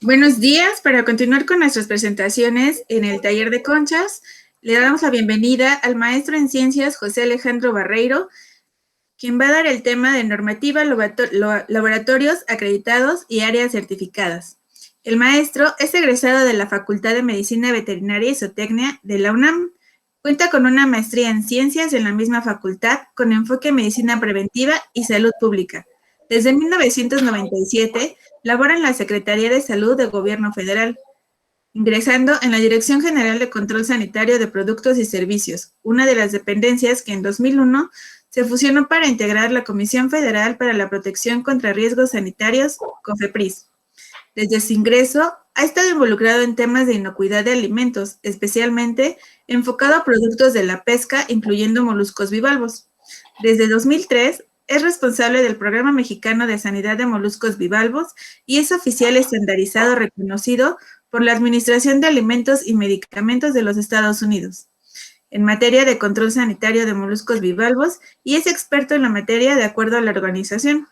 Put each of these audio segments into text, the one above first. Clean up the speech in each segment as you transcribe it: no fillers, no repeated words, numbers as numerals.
Buenos días. Para continuar con nuestras presentaciones en el taller de conchas, le damos la bienvenida al maestro en ciencias José Alejandro Barreiro, quien va a dar el tema de normativa, laboratorios acreditados y áreas certificadas. El maestro es egresado de la Facultad de Medicina Veterinaria y Zootecnia de la UNAM. Cuenta con una maestría en ciencias en la misma facultad con enfoque en medicina preventiva y salud pública. Desde 1997 labora en la Secretaría de Salud del Gobierno Federal, ingresando en la Dirección General de Control Sanitario de Productos y Servicios, una de las dependencias que en 2001 se fusionó para integrar la Comisión Federal para la Protección contra Riesgos Sanitarios, COFEPRIS. Desde su ingreso, ha estado involucrado en temas de inocuidad de alimentos, especialmente enfocado a productos de la pesca, incluyendo moluscos bivalvos. Desde 2003, es responsable del Programa Mexicano de Sanidad de Moluscos Bivalvos y es oficial estandarizado reconocido por la Administración de Alimentos y Medicamentos de los Estados Unidos en materia de control sanitario de moluscos bivalvos y es experto en la materia de acuerdo a la Organización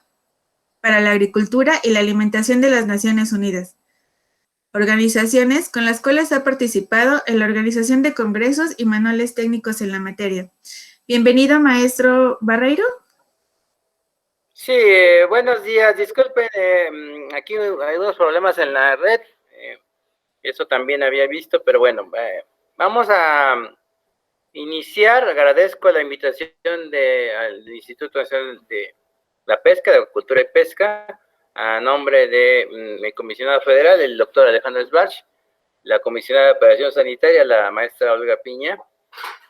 para la Agricultura y la Alimentación de las Naciones Unidas, organizaciones con las cuales ha participado en la organización de congresos y manuales técnicos en la materia. Bienvenido, maestro Barreiro. Sí, buenos días. Disculpen, aquí hay unos problemas en la red. Eso también había visto, pero bueno, vamos a iniciar. Agradezco la invitación al Instituto Nacional de la Pesca, de Agricultura y Pesca, a nombre de mi comisionado federal, el doctor Alejandro Sbarch, la comisionada de Operación Sanitaria, la maestra Olga Piña,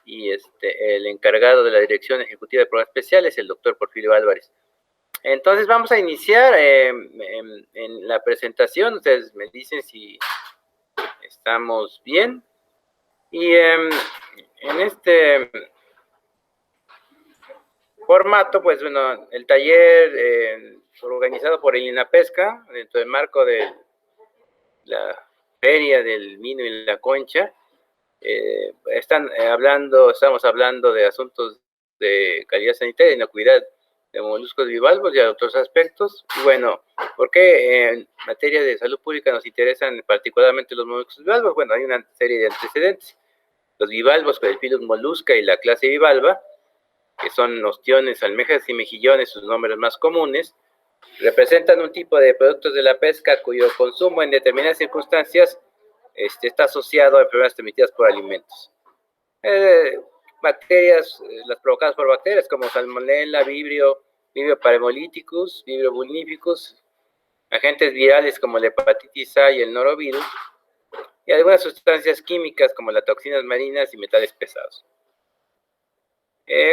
y el encargado de la Dirección Ejecutiva de Programas Especiales, el doctor Porfirio Álvarez. Entonces vamos a iniciar en la presentación. Ustedes me dicen si estamos bien. Y en este formato, pues bueno, el taller organizado por el INAPESCA, dentro del marco de la feria del vino y la concha, estamos hablando de asuntos de calidad sanitaria y inocuidad de moluscos bivalvos y de otros aspectos. Y bueno, ¿por qué en materia de salud pública nos interesan particularmente los moluscos bivalvos? Bueno, hay una serie de antecedentes. Los bivalvos, el Pilus mollusca y la clase bivalva, que son ostiones, almejas y mejillones, sus nombres más comunes, representan un tipo de productos de la pesca cuyo consumo en determinadas circunstancias está asociado a enfermedades transmitidas por alimentos. Bacterias, las provocadas por bacterias como Salmonella, Vibrio parhemolyticus, Vibrio vulnificus, agentes virales como la hepatitis A y el norovirus, y algunas sustancias químicas como las toxinas marinas y metales pesados.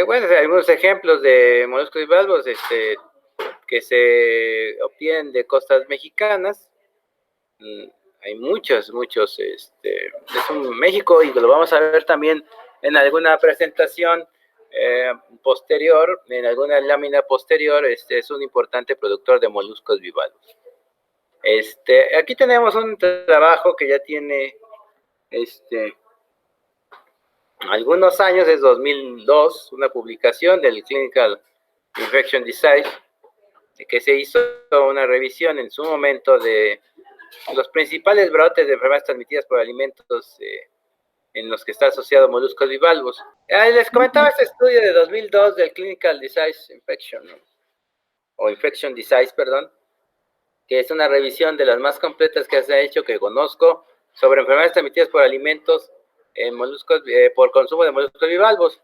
Bueno, algunos ejemplos de moluscos bivalvos que se obtienen de costas mexicanas. Hay muchos, de México, y lo vamos a ver también en alguna presentación posterior, en alguna lámina posterior. Es un importante productor de moluscos bivalvos. Aquí tenemos un trabajo que ya tiene algunos años, es 2002, una publicación del Clinical Infection Disease, que se hizo una revisión en su momento de los principales brotes de enfermedades transmitidas por alimentos en los que está asociado moluscos bivalvos. Les comentaba este estudio de 2002 del Clinical Disease Infection, ¿no? O Infection Disease, perdón, que es una revisión de las más completas que se ha hecho, que conozco, sobre enfermedades transmitidas por alimentos moluscos, por consumo de moluscos bivalvos.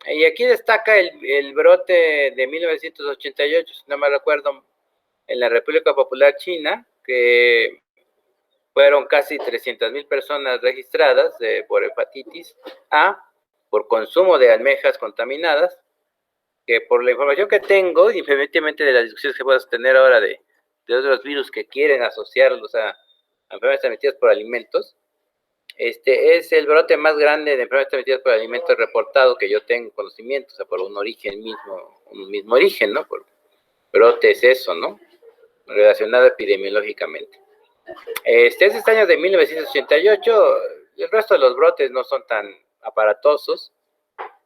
Y aquí destaca el brote de 1988, si no me recuerdo, en la República Popular China, que fueron casi 300,000 personas registradas por hepatitis A, por consumo de almejas contaminadas, que por la información que tengo, independientemente de las discusiones que puedas tener ahora de otros virus que quieren asociarlos a enfermedades transmitidas por alimentos, es el brote más grande de enfermedades transmitidas por alimentos reportado que yo tengo conocimiento, o sea, por un mismo origen, ¿no? Por brote es eso, ¿no? Relacionado epidemiológicamente. Este año de 1988, el resto de los brotes no son tan aparatosos,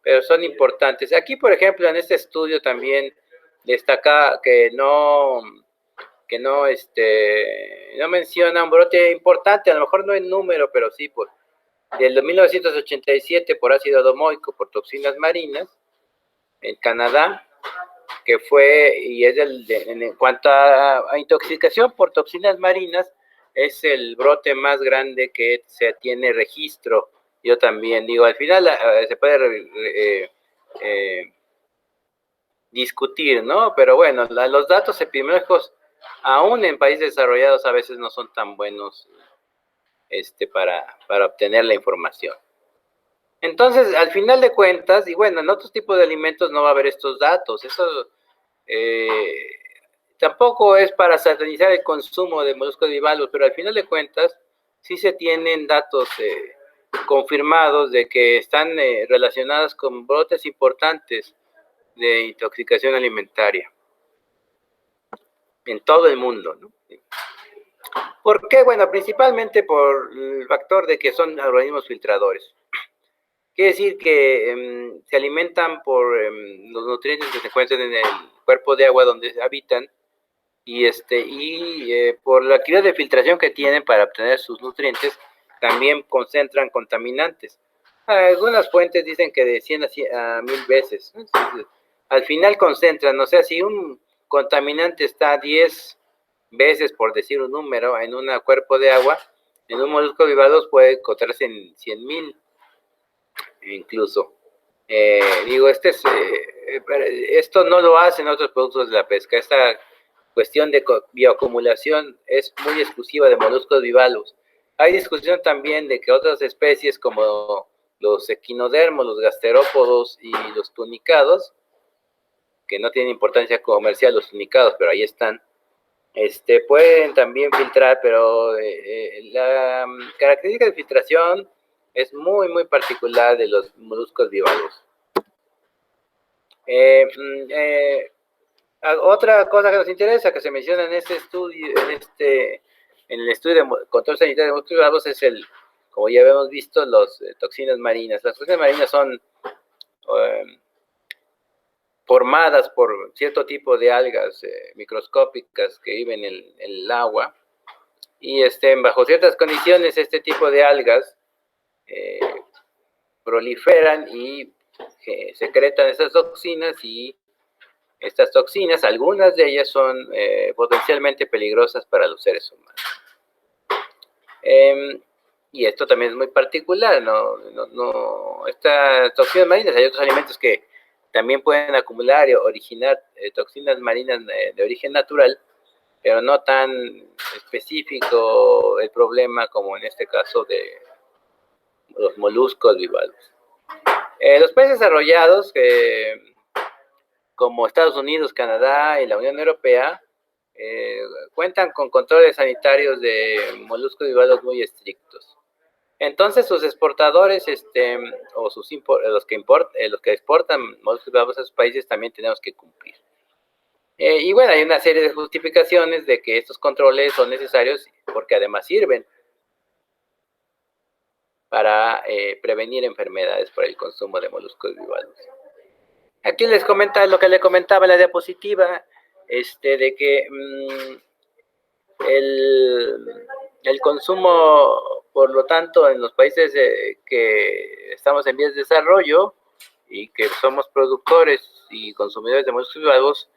pero son importantes. Aquí, por ejemplo, en este estudio también destaca que no menciona un brote importante, a lo mejor no en número, pero sí del 1987 por ácido domoico, por toxinas marinas, en Canadá, que fue, y es en cuanto a intoxicación por toxinas marinas, es el brote más grande que se tiene registro. Yo también digo, al final se puede discutir, ¿no? Pero bueno, los datos epidemiológicos, aún en países desarrollados, a veces no son tan buenos para obtener la información. Entonces, al final de cuentas, y bueno, en otros tipos de alimentos no va a haber estos datos. Eso tampoco es para satanizar el consumo de moluscos bivalvos, pero al final de cuentas, sí se tienen datos confirmados de que están relacionados con brotes importantes de intoxicación alimentaria en todo el mundo, ¿no? ¿Por qué? Bueno, principalmente por el factor de que son organismos filtradores. Quiere decir que se alimentan por los nutrientes que se encuentran en el cuerpo de agua donde habitan y por la actividad de filtración que tienen para obtener sus nutrientes, también concentran contaminantes. Algunas fuentes dicen que de 100 a 1000 veces. Al final concentran, o sea, si un contaminante está 10 veces, por decir un número, en un cuerpo de agua, en un molusco bivalvos puede encontrarse en 100,000 incluso. Esto no lo hacen otros productos de la pesca. Esta cuestión de bioacumulación es muy exclusiva de moluscos bivalvos. Hay discusión también de que otras especies como los equinodermos, los gasterópodos y los tunicados, que no tienen importancia comercial los tunicados, pero ahí están, pueden también filtrar, pero la característica de filtración es muy, muy particular de los moluscos bivalvos. Otra cosa que nos interesa, que se menciona en este estudio, en el estudio de control sanitario de moluscos bivalvos, es como ya habíamos visto, las toxinas marinas. Las toxinas marinas son formadas por cierto tipo de algas microscópicas que viven en el agua, y bajo ciertas condiciones este tipo de algas proliferan y secretan esas toxinas, y estas toxinas, algunas de ellas son potencialmente peligrosas para los seres humanos. Y esto también es muy particular, estas toxinas marinas, hay otros alimentos que también pueden acumular y originar toxinas marinas de origen natural, pero no tan específico el problema como en este caso de los moluscos bivalvos. Los países desarrollados, como Estados Unidos, Canadá y la Unión Europea, cuentan con controles sanitarios de moluscos bivalvos muy estrictos. Entonces, sus exportadores o los que exportan moluscos bivalvos a sus países también tenemos que cumplir. Y bueno, hay una serie de justificaciones de que estos controles son necesarios porque además sirven para prevenir enfermedades por el consumo de moluscos bivalvos. Aquí les comenta lo que le comentaba en la diapositiva, de que el consumo, por lo tanto, en los países que estamos en vías de desarrollo y que somos productores y consumidores de moluscos bivalvos,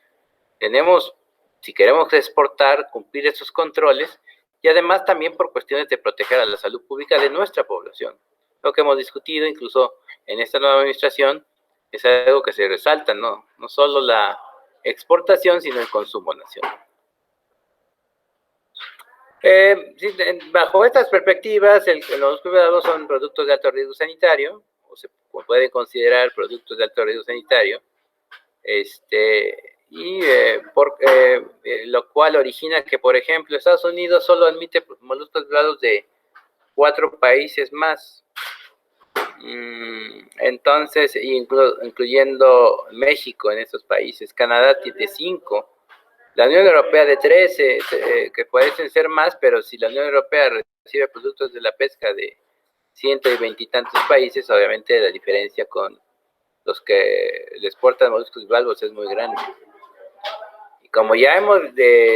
tenemos, si queremos exportar, cumplir estos controles, y además también por cuestiones de proteger a la salud pública de nuestra población. Lo que hemos discutido incluso en esta nueva administración es algo que se resalta, no solo la exportación, sino el consumo nacional. Bajo estas perspectivas, los moluscos bivalvos son productos de alto riesgo sanitario, o se pueden considerar productos de alto riesgo sanitario, lo cual origina que, por ejemplo, Estados Unidos solo admite moluscos bivalvos de 4 países más. Entonces, incluyendo México en estos países, Canadá de 5, la Unión Europea de 13, que pueden ser más, pero si la Unión Europea recibe productos de la pesca de 120 y tantos países, obviamente la diferencia con los que le exportan moluscos bivalvos es muy grande. como ya hemos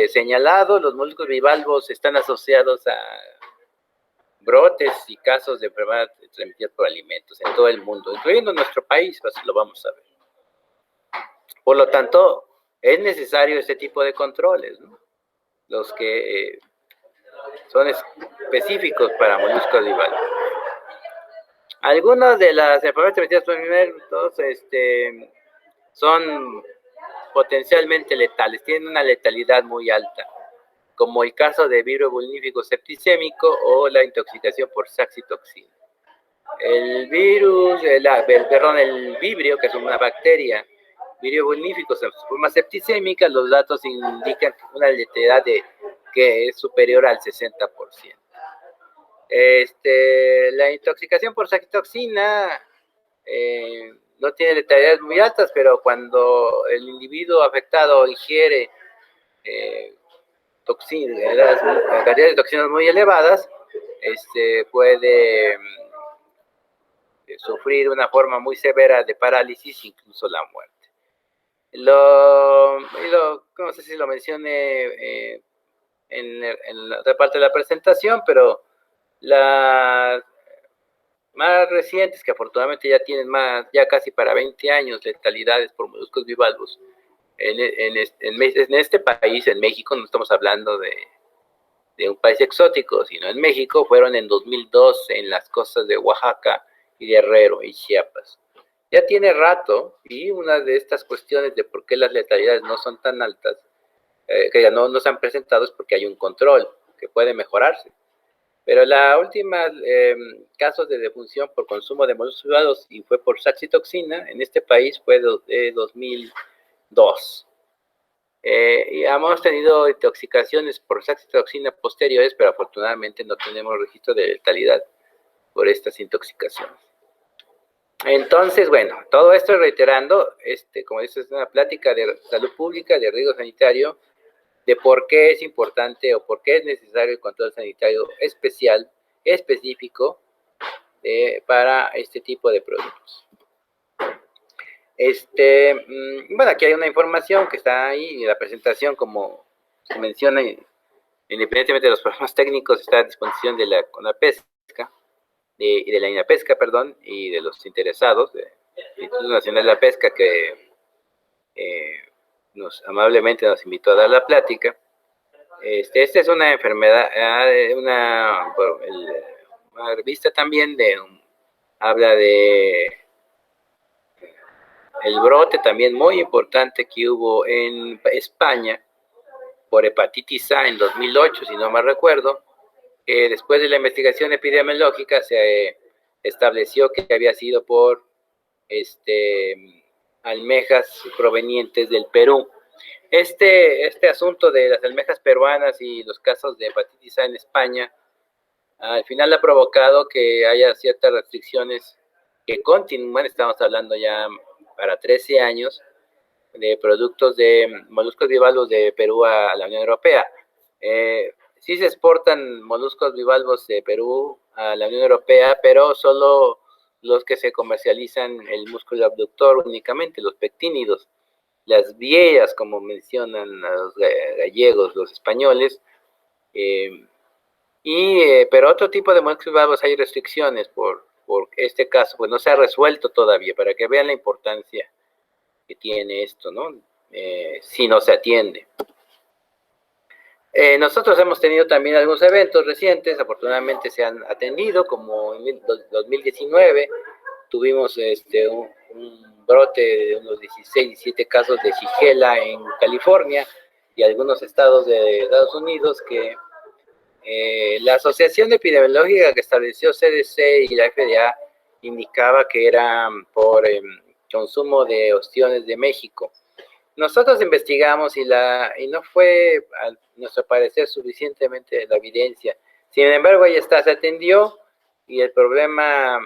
señalado, los moluscos bivalvos están asociados a brotes y casos de enfermedad transmitidas por alimentos en todo el mundo, incluyendo nuestro país, así lo vamos a ver. Por lo tanto, es necesario este tipo de controles, ¿no? Los que son específicos para moluscos bivalvos. Algunas de las enfermedades transmitidas por alimentos son potencialmente letales, tienen una letalidad muy alta, como el caso de virus vulnífico septicémico o la intoxicación por saxitoxina. El vibrio, que es una bacteria, virio vulnífico, se forma septicémica, los datos indican una letalidad que es superior al 60%. La intoxicación por saxitoxina no tiene letalidades muy altas, pero cuando el individuo afectado ingiere cantidades de toxinas muy elevadas, puede sufrir una forma muy severa de parálisis, incluso la muerte. No sé si lo mencioné en la otra parte de la presentación, pero las más recientes, que afortunadamente ya tienen ya casi para 20 años, letalidades por moluscos bivalvos, en este país, en México, no estamos hablando de un país exótico, sino en México, fueron en 2002 en las costas de Oaxaca y Guerrero y Chiapas. Ya tiene rato, y una de estas cuestiones de por qué las letalidades no son tan altas, que ya no se han presentado, es porque hay un control que puede mejorarse. Pero la última casos de defunción por consumo de moluscos bivalvos y fue por saxitoxina en este país fue de 2002. Y hemos tenido intoxicaciones por saxitoxina posteriores, pero afortunadamente no tenemos registro de letalidad por estas intoxicaciones. Entonces, bueno, todo esto reiterando, como dices, es una plática de salud pública, de riesgo sanitario, de por qué es importante o por qué es necesario el control sanitario especial, específico, para este tipo de productos. Bueno, aquí hay una información que está ahí en la presentación, como se menciona, independientemente de los problemas técnicos, está a disposición de la CONAPESCA, y de la INAPESCA, perdón, y de los interesados, del Instituto Nacional de la Pesca, que amablemente nos invitó a dar la plática. Esta es una enfermedad, una revista también habla de el brote también muy importante que hubo en España por hepatitis A en 2008, si no mal recuerdo. Después de la investigación epidemiológica se estableció que había sido por almejas provenientes del Perú. Este asunto de las almejas peruanas y los casos de hepatitis A en España, al final ha provocado que haya ciertas restricciones que continúan, estamos hablando ya para 13 años, de productos de moluscos bivalvos de Perú a la Unión Europea. Sí se exportan moluscos bivalvos de Perú a la Unión Europea, pero solo los que se comercializan el músculo abductor únicamente, los pectínidos, las viejas, como mencionan los gallegos, los españoles, pero otro tipo de moluscos bivalvos hay restricciones por este caso, pues no se ha resuelto todavía, para que vean la importancia que tiene esto, ¿no? Si no se atiende. Nosotros hemos tenido también algunos eventos recientes, afortunadamente se han atendido, como en 2019 tuvimos un brote de unos 16, 17 casos de Shigella en California y algunos estados de Estados Unidos que la asociación epidemiológica que estableció CDC y la FDA indicaba que era por consumo de ostiones de México. Nosotros investigamos y no fue, a nuestro parecer, suficientemente la evidencia. Sin embargo, ahí está, se atendió y el problema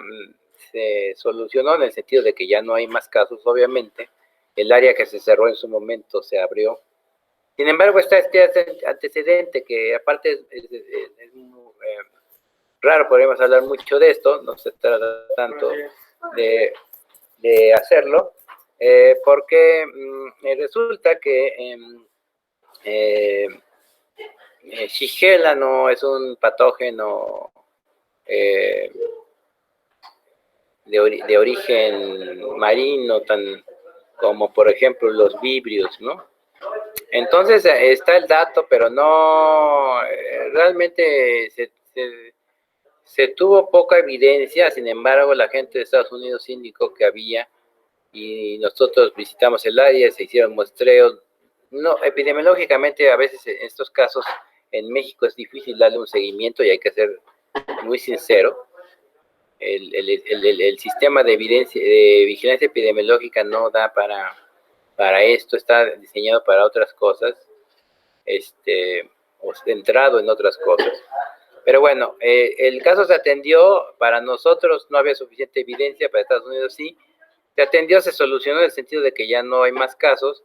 se solucionó en el sentido de que ya no hay más casos, obviamente. El área que se cerró en su momento se abrió. Sin embargo, está este antecedente que aparte es muy raro, podríamos hablar mucho de esto, no se trata tanto de hacerlo, porque resulta que Shigella no es un patógeno de origen marino, tan como por ejemplo los vibrios, ¿no? Entonces está el dato, pero no, realmente se tuvo poca evidencia. Sin embargo, la gente de Estados Unidos indicó que había, y nosotros visitamos el área, se hicieron muestreos. No, epidemiológicamente a veces en estos casos en México es difícil darle un seguimiento y hay que ser muy sincero. El sistema de vigilancia epidemiológica no da para esto, está diseñado para otras cosas, o centrado en otras cosas. Pero bueno, el caso se atendió, para nosotros no había suficiente evidencia, para Estados Unidos sí, se atendió, se solucionó en el sentido de que ya no hay más casos,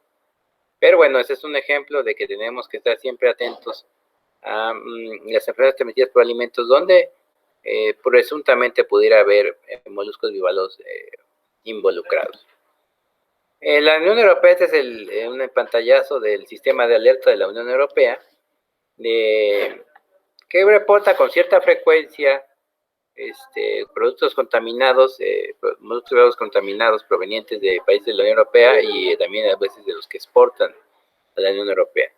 pero bueno, ese es un ejemplo de que tenemos que estar siempre atentos a las enfermedades transmitidas por alimentos donde presuntamente pudiera haber moluscos bivalvos involucrados. La Unión Europea, este es un pantallazo del sistema de alerta de la Unión Europea, que reporta con cierta frecuencia productos contaminados, moluscos contaminados provenientes de países de la Unión Europea y también a veces de los que exportan a la Unión Europea.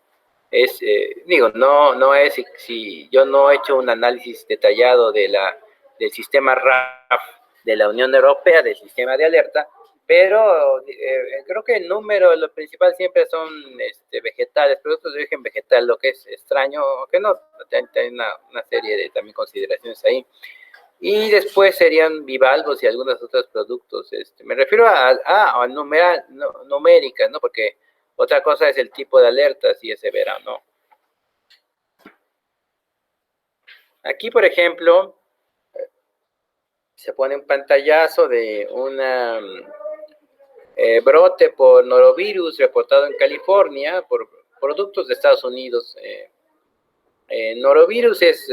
No es, si yo no he hecho un análisis detallado del sistema RAF de la Unión Europea, del sistema de alerta, pero creo que el número, lo principal siempre son vegetales, productos de origen vegetal, lo que es extraño, que no, hay una serie de también consideraciones ahí. Y después serían bivalvos y algunos otros productos. Me refiero a numéricas, ¿no? Porque otra cosa es el tipo de alerta, si es severa o no. Aquí, por ejemplo, se pone un pantallazo de una brote por norovirus reportado en California por productos de Estados Unidos. Norovirus es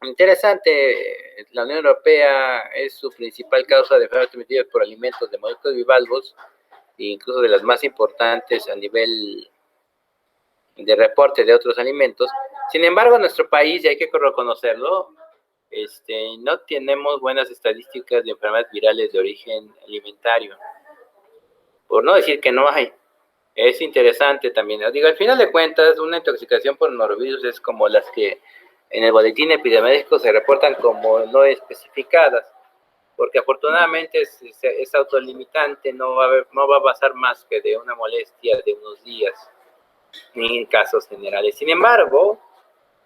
interesante. La Unión Europea es su principal causa de enfermedades transmitidas por alimentos de moluscos bivalvos, incluso de las más importantes a nivel de reporte de otros alimentos. Sin embargo, en nuestro país, y hay que reconocerlo, no tenemos buenas estadísticas de enfermedades virales de origen alimentario. Por no decir que no hay. Es interesante también. Digo, al final de cuentas, una intoxicación por norovirus es como las que en el boletín epidemiológico se reportan como no especificadas, porque afortunadamente es autolimitante, no va a pasar más que de una molestia de unos días, ni en casos generales. Sin embargo,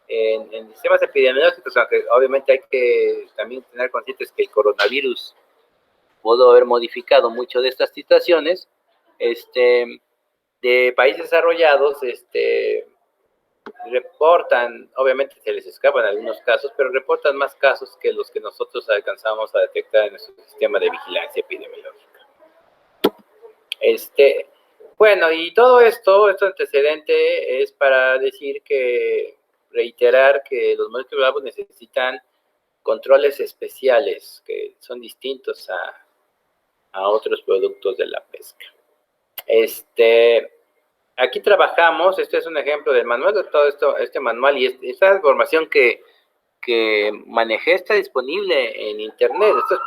en sistemas epidemiológicos, aunque obviamente hay que también tener conscientes que el coronavirus pudo haber modificado mucho de estas situaciones, de países desarrollados, reportan, obviamente se les escapan algunos casos, pero reportan más casos que los que nosotros alcanzamos a detectar en nuestro sistema de vigilancia epidemiológica. Bueno, y todo esto antecedente es para decir reiterar que los moluscos bivalvos necesitan controles especiales que son distintos a otros productos de la pesca. Aquí trabajamos, este es un ejemplo del manual de todo esto, manual, y esta información que manejé está disponible en internet, esto es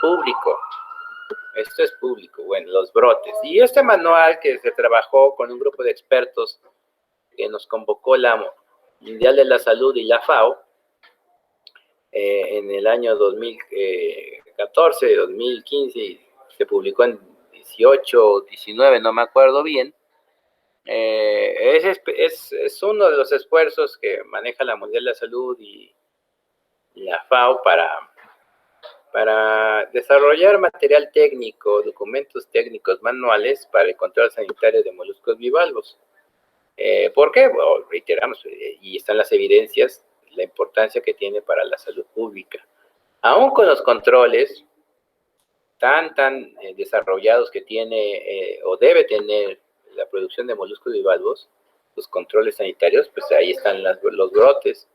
público, bueno, los brotes. Y este manual que se trabajó con un grupo de expertos que nos convocó la Mundial de la Salud y la FAO en el año 2014, 2015, se publicó en 18, 19, no me acuerdo bien. Es uno de los esfuerzos que maneja la Mundial de la Salud y la FAO para desarrollar material técnico, documentos técnicos, manuales para el control sanitario de moluscos bivalvos. ¿Por qué? Bueno, reiteramos, y están las evidencias, la importancia que tiene para la salud pública. Aún con los controles tan desarrollados que tiene o debe tener la producción de moluscos bivalvos, los controles sanitarios, pues ahí están los brotes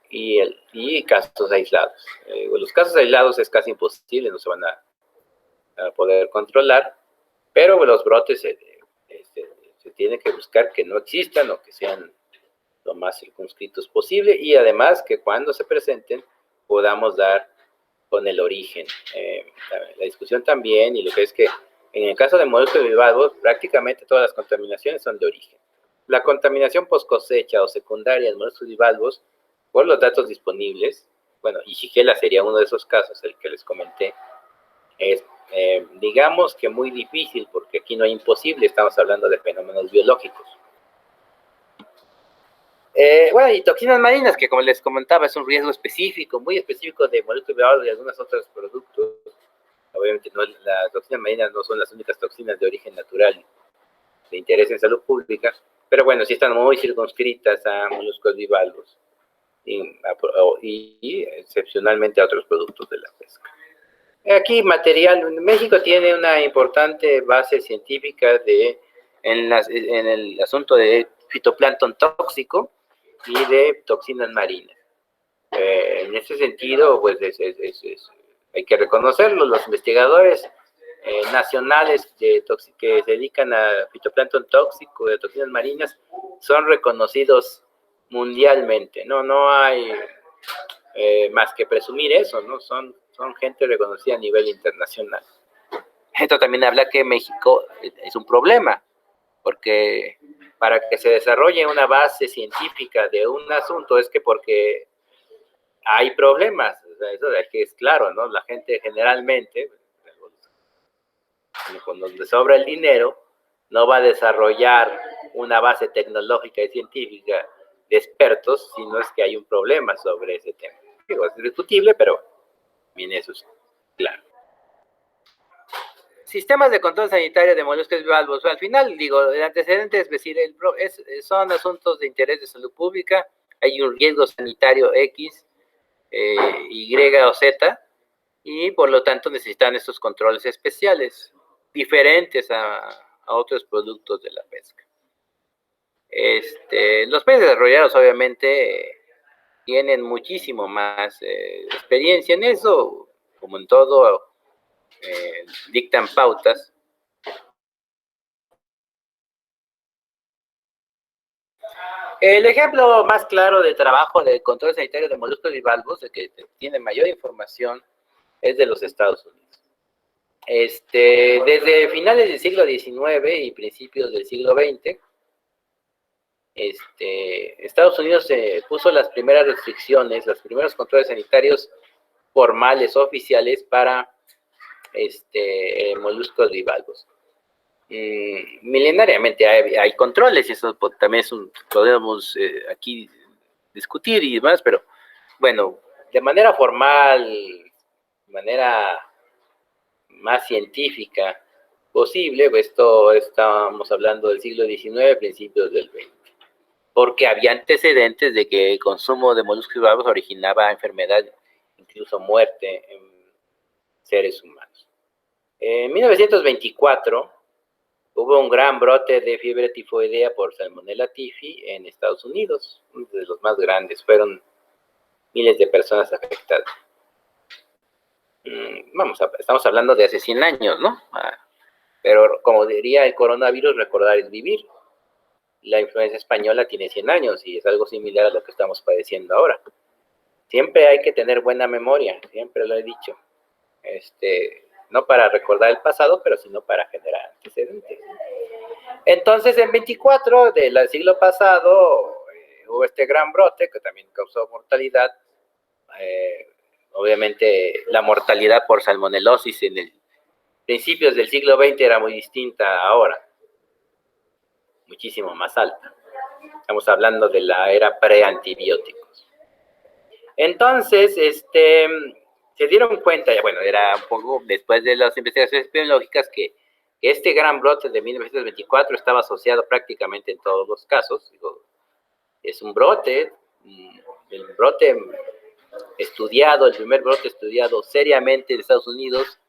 y casos aislados. Los casos aislados es casi imposible, no se van a poder controlar, pero los brotes se tiene que buscar que no existan o que sean lo más circunscritos posible, y además que cuando se presenten podamos dar con el origen. La discusión también, y lo que es que en el caso de moluscos bivalvos, prácticamente todas las contaminaciones son de origen. La contaminación post cosecha o secundaria de moluscos bivalvos, por los datos disponibles, bueno, y Shigella sería uno de esos casos, el que les comenté, es digamos que muy difícil, porque aquí no hay imposible, estamos hablando de fenómenos biológicos. Bueno, y toxinas marinas, que como les comentaba, es un riesgo específico, muy específico de moluscos bivalvos y algunos otros productos. Obviamente las toxinas marinas no son las únicas toxinas de origen natural de interés en salud pública, pero bueno, sí están muy circunscritas a moluscos bivalvos y excepcionalmente a otros productos de la pesca. Aquí material, México tiene una importante base científica en el asunto de fitoplancton tóxico y de toxinas marinas. En ese sentido, pues hay que reconocerlo, los investigadores nacionales que se dedican a fitoplancton tóxico, de toxinas marinas, son reconocidos mundialmente. No hay más que presumir eso, ¿no? Son gente reconocida a nivel internacional. Esto también habla que México es un problema, porque para que se desarrolle una base científica de un asunto es que porque hay problemas, o sea, eso es que es claro, ¿no? La gente generalmente, cuando le sobra el dinero, no va a desarrollar una base tecnológica y científica de expertos, sino es que hay un problema sobre ese tema. Digo, es discutible, pero bien, eso es claro. Sistemas de control sanitario de moluscos bivalvos. Al final, digo, el antecedente es decir, son asuntos de interés de salud pública, hay un riesgo sanitario X, Y o Z, y por lo tanto necesitan estos controles especiales, diferentes a otros productos de la pesca. Los países desarrollados obviamente tienen muchísimo más experiencia en eso, como en todo, dictan pautas. El ejemplo más claro de trabajo de control sanitario de moluscos bivalvos, el que tiene mayor información, es de los Estados Unidos. Desde finales del siglo XIX y principios del siglo XX, Estados Unidos puso las primeras restricciones, los primeros controles sanitarios formales, oficiales, para moluscos bivalvos. Milenariamente hay controles, y eso también podemos aquí discutir y demás, pero bueno, de manera formal, de manera más científica posible, pues estábamos hablando del siglo XIX, principios del XX, porque había antecedentes de que el consumo de moluscos bivalvos originaba enfermedad, incluso muerte en seres humanos. En 1924 hubo un gran brote de fiebre tifoidea por Salmonella typhi en Estados Unidos, uno de los más grandes, fueron miles de personas afectadas. Estamos hablando de hace 100 años, ¿no? Pero como diría el coronavirus, recordar es vivir. La influenza española tiene 100 años y es algo similar a lo que estamos padeciendo ahora. Siempre hay que tener buena memoria, siempre lo he dicho. No para recordar el pasado, pero sino para generar antecedentes. Entonces, en 24 del siglo pasado, hubo este gran brote que también causó mortalidad. Obviamente, la mortalidad por salmonelosis en principios del siglo XX era muy distinta a ahora, muchísimo más alta. Estamos hablando de la era pre-antibióticos. Entonces, se dieron cuenta, bueno, era un poco después de las investigaciones epidemiológicas, que este gran brote de 1924 estaba asociado prácticamente en todos los casos. Digo, es un brote, el brote estudiado, el primer brote estudiado seriamente en Estados Unidos,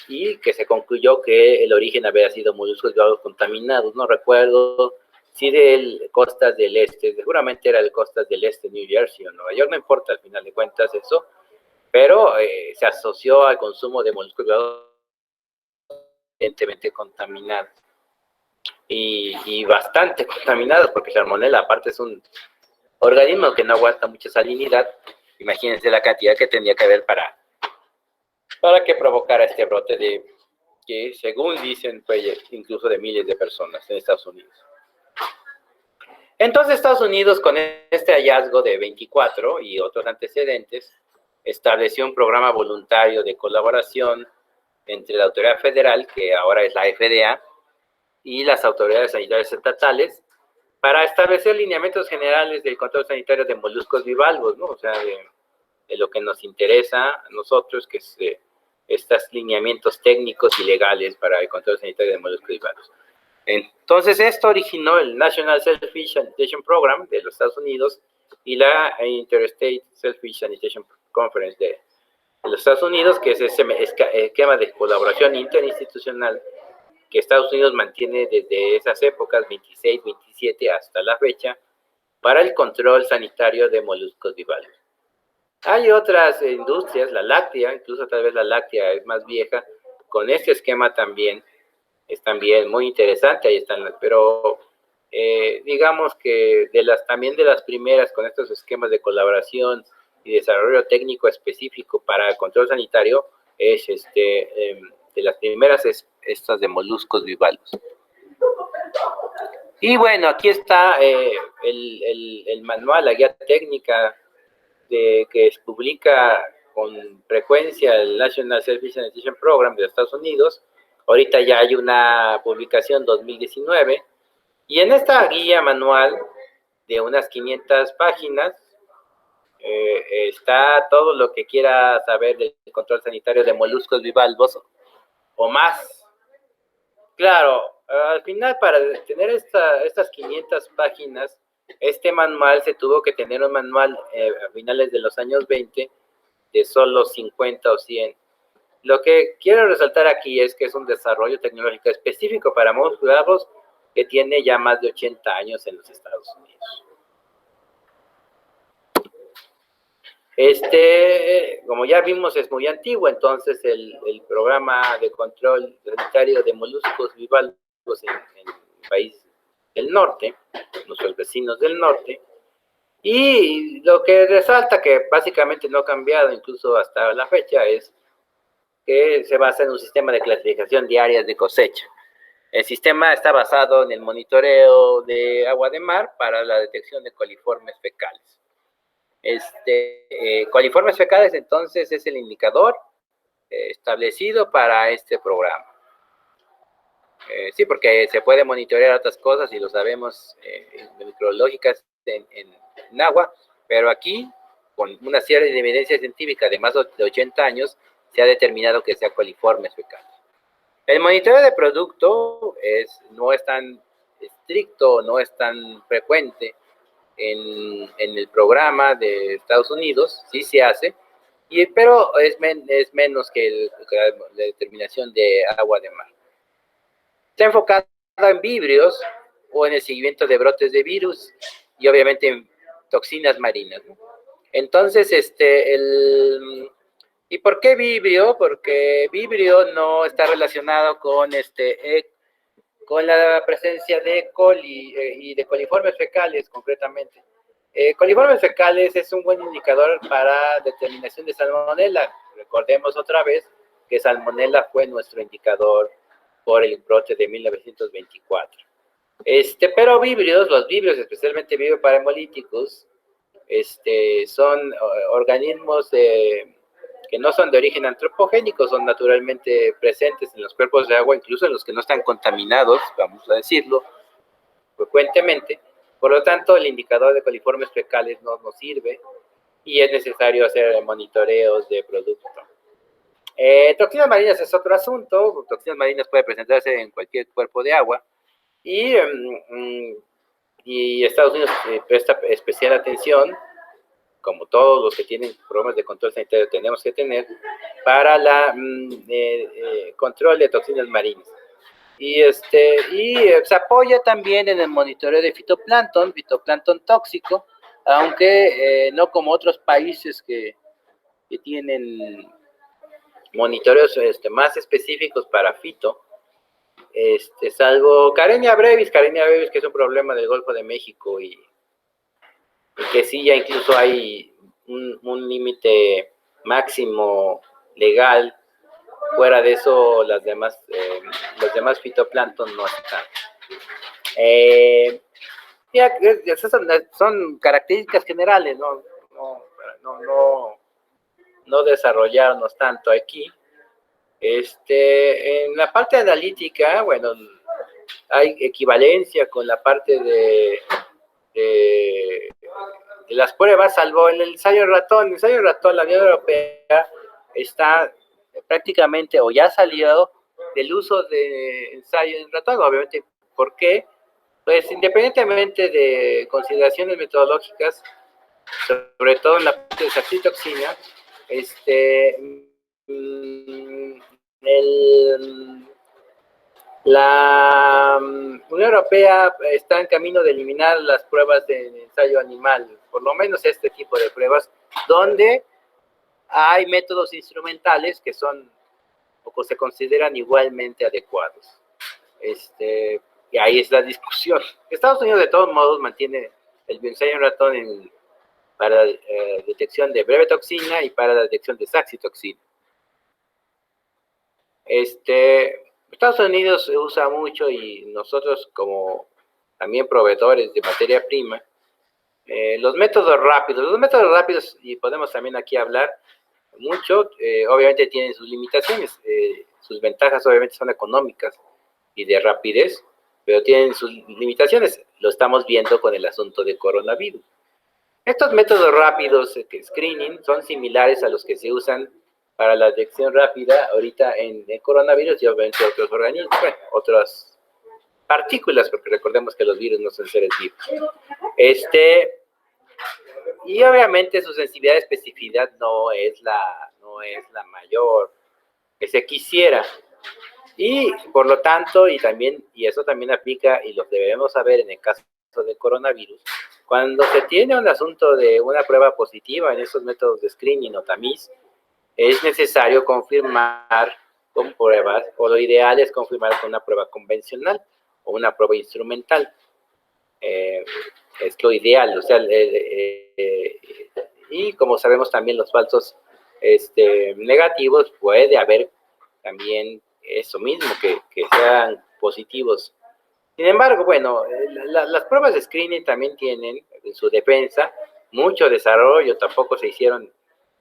y que se concluyó que el origen había sido moluscos bivalvos contaminados. No recuerdo si de costas del este, seguramente era de costas del este, New Jersey o Nueva York, no importa al final de cuentas eso, pero se asoció al consumo de moluscos bivalvos evidentemente contaminados. y bastante contaminados, porque salmonella aparte es un organismo que no aguanta mucha salinidad. Imagínense la cantidad que tenía que haber para que provocara este brote que según dicen fue incluso de miles de personas en Estados Unidos. Entonces Estados Unidos, con este hallazgo de 24 y otros antecedentes, estableció un programa voluntario de colaboración entre la autoridad federal, que ahora es la FDA, y las autoridades sanitarias estatales, para establecer lineamientos generales del control sanitario de moluscos bivalvos, ¿no? O sea, de lo que nos interesa a nosotros, que es estos lineamientos técnicos y legales para el control sanitario de moluscos bivalvos. Entonces, esto originó el National Shellfish Sanitation Program de los Estados Unidos y la Interstate Shellfish Sanitation Conference de los Estados Unidos, que es ese esquema de colaboración interinstitucional que Estados Unidos mantiene desde esas épocas, 26, 27 hasta la fecha, para el control sanitario de moluscos bivalvos. Hay otras industrias, la láctea, incluso tal vez la láctea es más vieja, con este esquema también, es también muy interesante, ahí están, pero digamos que también de las primeras con estos esquemas de colaboración y desarrollo técnico específico para el control sanitario, es de las primeras es estas de moluscos bivalvos. Y bueno, aquí está el manual, la guía técnica que publica con frecuencia el National Shellfish Sanitation Program de los Estados Unidos. Ahorita ya hay una publicación 2019, y en esta guía manual de unas 500 páginas está todo lo que quiera saber del control sanitario de moluscos bivalvos o más. Claro, al final, para tener estas 500 páginas, este manual se tuvo que tener un manual a finales de los años 20 de solo 50 o 100. Lo que quiero resaltar aquí es que es un desarrollo tecnológico específico para moluscos bivalvos que tiene ya más de 80 años en los Estados Unidos. Como ya vimos, es muy antiguo, entonces el programa de control sanitario de moluscos bivalvos en el país del norte, nuestros vecinos del norte, y lo que resalta, que básicamente no ha cambiado incluso hasta la fecha, es que se basa en un sistema de clasificación de áreas de cosecha. El sistema está basado en el monitoreo de agua de mar para la detección de coliformes fecales. Coliformes fecales, entonces, es el indicador establecido para este programa. Sí, porque se puede monitorear otras cosas y lo sabemos, microbiológicas en agua, pero aquí, con una serie de evidencia científica de más de 80 años, se ha determinado que sea coliformes fecales. El monitoreo de producto no es tan estricto, no es tan frecuente en el programa de Estados Unidos, sí se hace, pero es menos que la determinación de agua de mar. Está enfocado en vibrios o en el seguimiento de brotes de virus y obviamente en toxinas marinas, ¿no? Entonces, ¿y por qué vibrio? Porque vibrio no está relacionado con con la presencia de E. coli y de coliformes fecales concretamente. Coliformes fecales es un buen indicador para determinación de salmonella. Recordemos otra vez que salmonella fue nuestro indicador por el brote de 1924. Pero los vibrios, especialmente Vibrio parahemolyticus, son organismos que no son de origen antropogénico, son naturalmente presentes en los cuerpos de agua, incluso en los que no están contaminados, vamos a decirlo, frecuentemente. Por lo tanto, el indicador de coliformes fecales no nos sirve y es necesario hacer monitoreos de producto. Toxinas marinas es otro asunto. Toxinas marinas puede presentarse en cualquier cuerpo de agua y Estados Unidos presta especial atención, como todos los que tienen programas de control sanitario tenemos que tener, para la control de toxinas marinas. Y se apoya también en el monitoreo de fitoplancton tóxico, aunque no como otros países que tienen monitoreos más específicos para fito. salvo Carenia brevis, que es un problema del Golfo de México y que sí ya incluso hay un límite máximo legal. Fuera de eso, los demás fitoplancton no están. Esas son características generales, no desarrollarnos tanto aquí. En la parte analítica, bueno, hay equivalencia con la parte de las pruebas, salvo en el ensayo ratón. En el ensayo ratón, la Unión Europea está prácticamente, o ya ha salido del uso de ensayo en ratón, obviamente. ¿Por qué? Pues independientemente de consideraciones metodológicas, sobre todo en la parte de saxitoxina, la Unión Europea está en camino de eliminar las pruebas de ensayo animal, por lo menos este tipo de pruebas, donde hay métodos instrumentales que son o se consideran igualmente adecuados. Y ahí es la discusión. Estados Unidos de todos modos mantiene el bioensayo en ratón para detección de brevetoxina y para la detección de saxitoxina. Estados Unidos se usa mucho y nosotros como también proveedores de materia prima, los métodos rápidos, y podemos también aquí hablar mucho, obviamente tienen sus limitaciones, sus ventajas obviamente son económicas y de rapidez, pero tienen sus limitaciones, lo estamos viendo con el asunto de coronavirus. Estos métodos rápidos, screening, son similares a los que se usan para la detección rápida ahorita en el coronavirus y obviamente otros organismos, bueno, otras partículas, porque recordemos que los virus no son seres vivos. Y obviamente su sensibilidad y especificidad no es la mayor que se quisiera. Y por lo tanto, y eso también aplica, y lo debemos saber en el caso del coronavirus, cuando se tiene un asunto de una prueba positiva en esos métodos de screening o tamiz, es necesario confirmar con pruebas, o lo ideal es confirmar con una prueba convencional o una prueba instrumental. Es lo ideal, o sea, y como sabemos también los falsos negativos, puede haber también eso mismo, que sean positivos. Sin embargo, bueno, las pruebas de screening también tienen en su defensa mucho desarrollo, tampoco se hicieron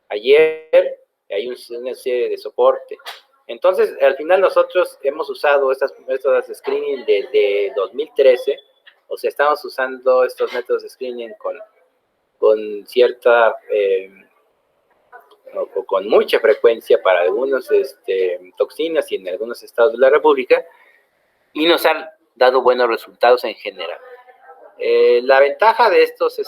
ayer, hay una serie de soporte. Entonces, al final nosotros hemos usado estas métodos de screening desde 2013, o sea, estamos usando estos métodos de screening con cierta, o con mucha frecuencia para algunas toxinas y en algunos estados de la República, y nos han dado buenos resultados en general. La ventaja de estos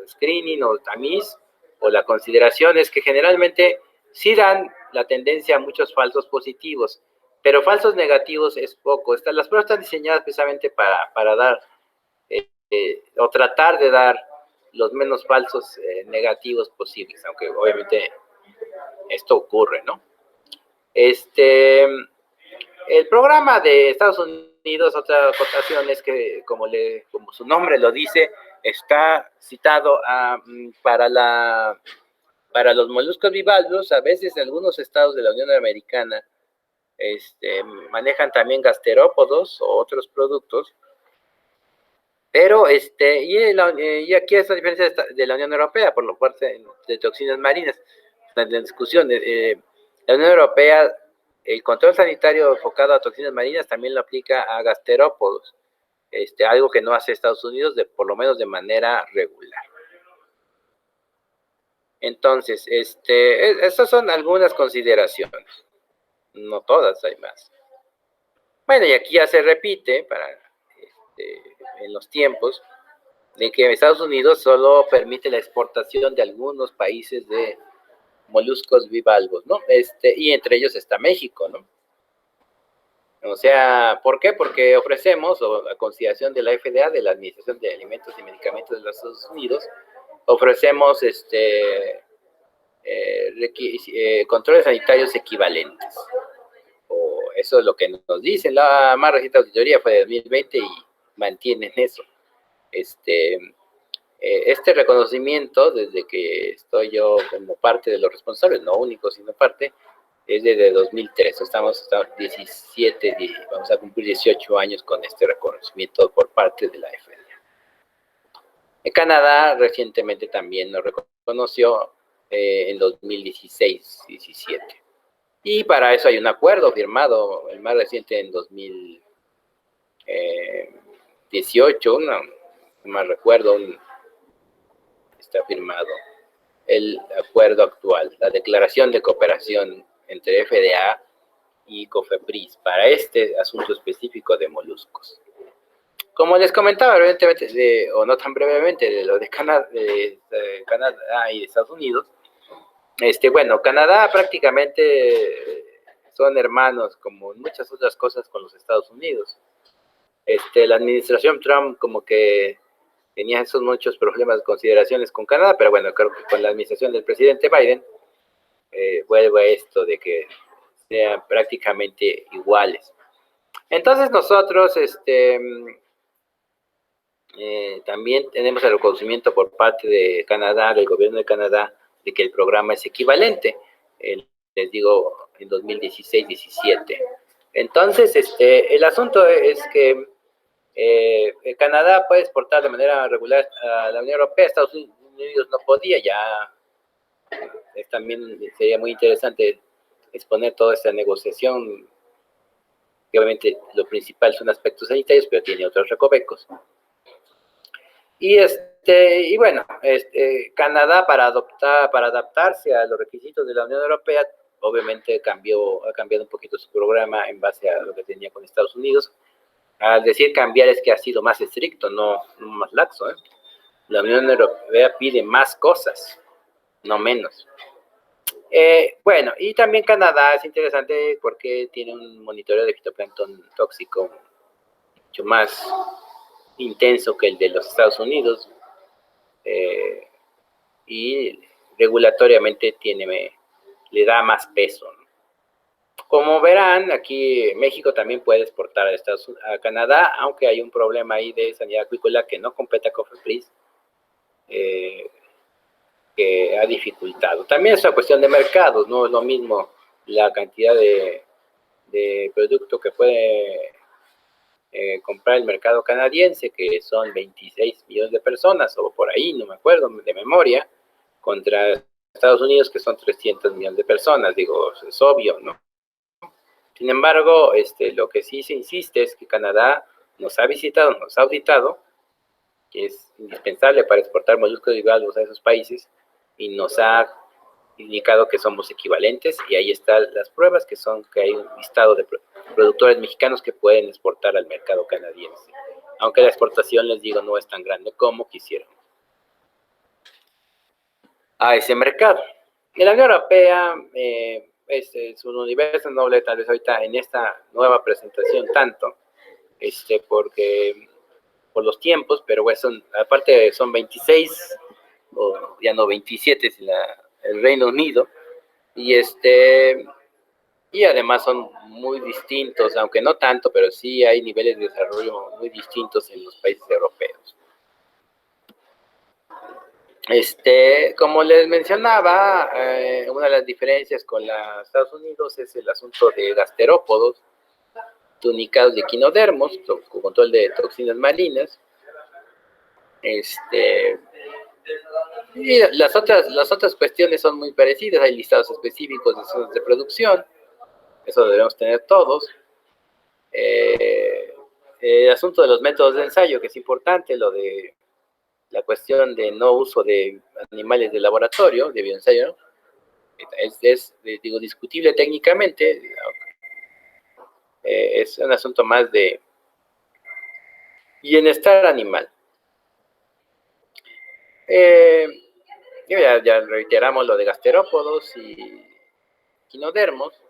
screening o tamiz o la consideración es que generalmente sí dan la tendencia a muchos falsos positivos, pero falsos negativos es poco. Las pruebas están diseñadas precisamente para dar o tratar de dar los menos falsos negativos posibles, aunque obviamente esto ocurre, ¿no? El programa de Estados Unidos, otra acotación es que, como su nombre lo dice, está citado para los moluscos bivalvos. A veces en algunos estados de la Unión Americana manejan también gasterópodos o otros productos, pero y aquí es la diferencia de la Unión Europea, por lo cual de toxinas marinas, la discusión, la Unión Europea, el control sanitario enfocado a toxinas marinas también lo aplica a gasterópodos, algo que no hace Estados Unidos, por lo menos de manera regular. Entonces, estas son algunas consideraciones, no todas, hay más. Bueno, y aquí ya se repite en los tiempos de que Estados Unidos solo permite la exportación de algunos países de moluscos bivalvos, ¿no? Y entre ellos está México, ¿no? O sea, ¿por qué? Porque ofrecemos, o a consideración de la FDA, de la Administración de Alimentos y Medicamentos de los Estados Unidos, ofrecemos controles sanitarios equivalentes, o eso es lo que nos dicen. La más reciente auditoría fue de 2020 y mantienen eso. Este reconocimiento, desde que estoy yo como parte de los responsables, no único, sino parte, es desde 2003. Estamos 17, vamos a cumplir 18 años con este reconocimiento por parte de la FDA. En Canadá recientemente también nos reconoció en 2016-17. Y para eso hay un acuerdo firmado, el más reciente en 2018, no más recuerdo, está firmado el acuerdo actual, la declaración de cooperación entre FDA y COFEPRIS para este asunto específico de moluscos. Como les comentaba brevemente, o no tan brevemente, de lo de Canadá y de Estados Unidos, bueno, Canadá prácticamente son hermanos, como muchas otras cosas, con los Estados Unidos. La administración Trump como que tenía esos muchos problemas, consideraciones con Canadá, pero bueno, creo que con la administración del presidente Biden vuelve a esto de que sean prácticamente iguales. Entonces nosotros también tenemos el reconocimiento por parte de Canadá, del gobierno de Canadá, de que el programa es equivalente, les digo, en 2016-17. Entonces, el asunto es que Canadá puede exportar de manera regular a la Unión Europea, Estados Unidos no podía, ya también sería muy interesante exponer toda esta negociación, que obviamente lo principal son aspectos sanitarios, pero tiene otros recovecos. Y bueno, Canadá para adaptarse a los requisitos de la Unión Europea, obviamente ha cambiado un poquito su programa en base a lo que tenía con Estados Unidos. Al decir cambiar es que ha sido más estricto, no más laxo. La Unión Europea pide más cosas, no menos. Bueno, y también Canadá es interesante porque tiene un monitoreo de fitoplancton tóxico mucho más intenso que el de los Estados Unidos, y regulatoriamente le da más peso, ¿no? Como verán, aquí México también puede exportar a Canadá, aunque hay un problema ahí de sanidad acuícola que no compete a COFEPRIS, que ha dificultado. También es una cuestión de mercados, no es lo mismo la cantidad de producto que puede comprar el mercado canadiense, que son 26 millones de personas, o por ahí, no me acuerdo de memoria, contra Estados Unidos, que son 300 millones de personas. Digo, es obvio, ¿no? Sin embargo, lo que sí se insiste es que Canadá nos ha auditado, que es indispensable para exportar moluscos y bivalvos a esos países, y nos ha indicado que somos equivalentes, y ahí están las pruebas, que hay un listado de productores mexicanos que pueden exportar al mercado canadiense, aunque la exportación, les digo, no es tan grande como quisiéramos a ese mercado. En la Unión Europea es un universo noble, tal vez ahorita en esta nueva presentación tanto, porque por los tiempos, pero bueno, aparte son 26, o ya no 27, es el Reino Unido, y además son muy distintos, aunque no tanto, pero sí hay niveles de desarrollo muy distintos en los países europeos. Como les mencionaba, una de las diferencias con los Estados Unidos es el asunto de gasterópodos, tunicados de equinodermos, con control de toxinas marinas. Y las otras cuestiones son muy parecidas, hay listados específicos de zonas de producción, eso debemos tener todos. El asunto de los métodos de ensayo, que es importante, lo de la cuestión de no uso de animales de laboratorio, de bioensayo, ¿no? Digo, discutible técnicamente, es un asunto más de bienestar animal. Ya reiteramos lo de gasterópodos y equinodermos.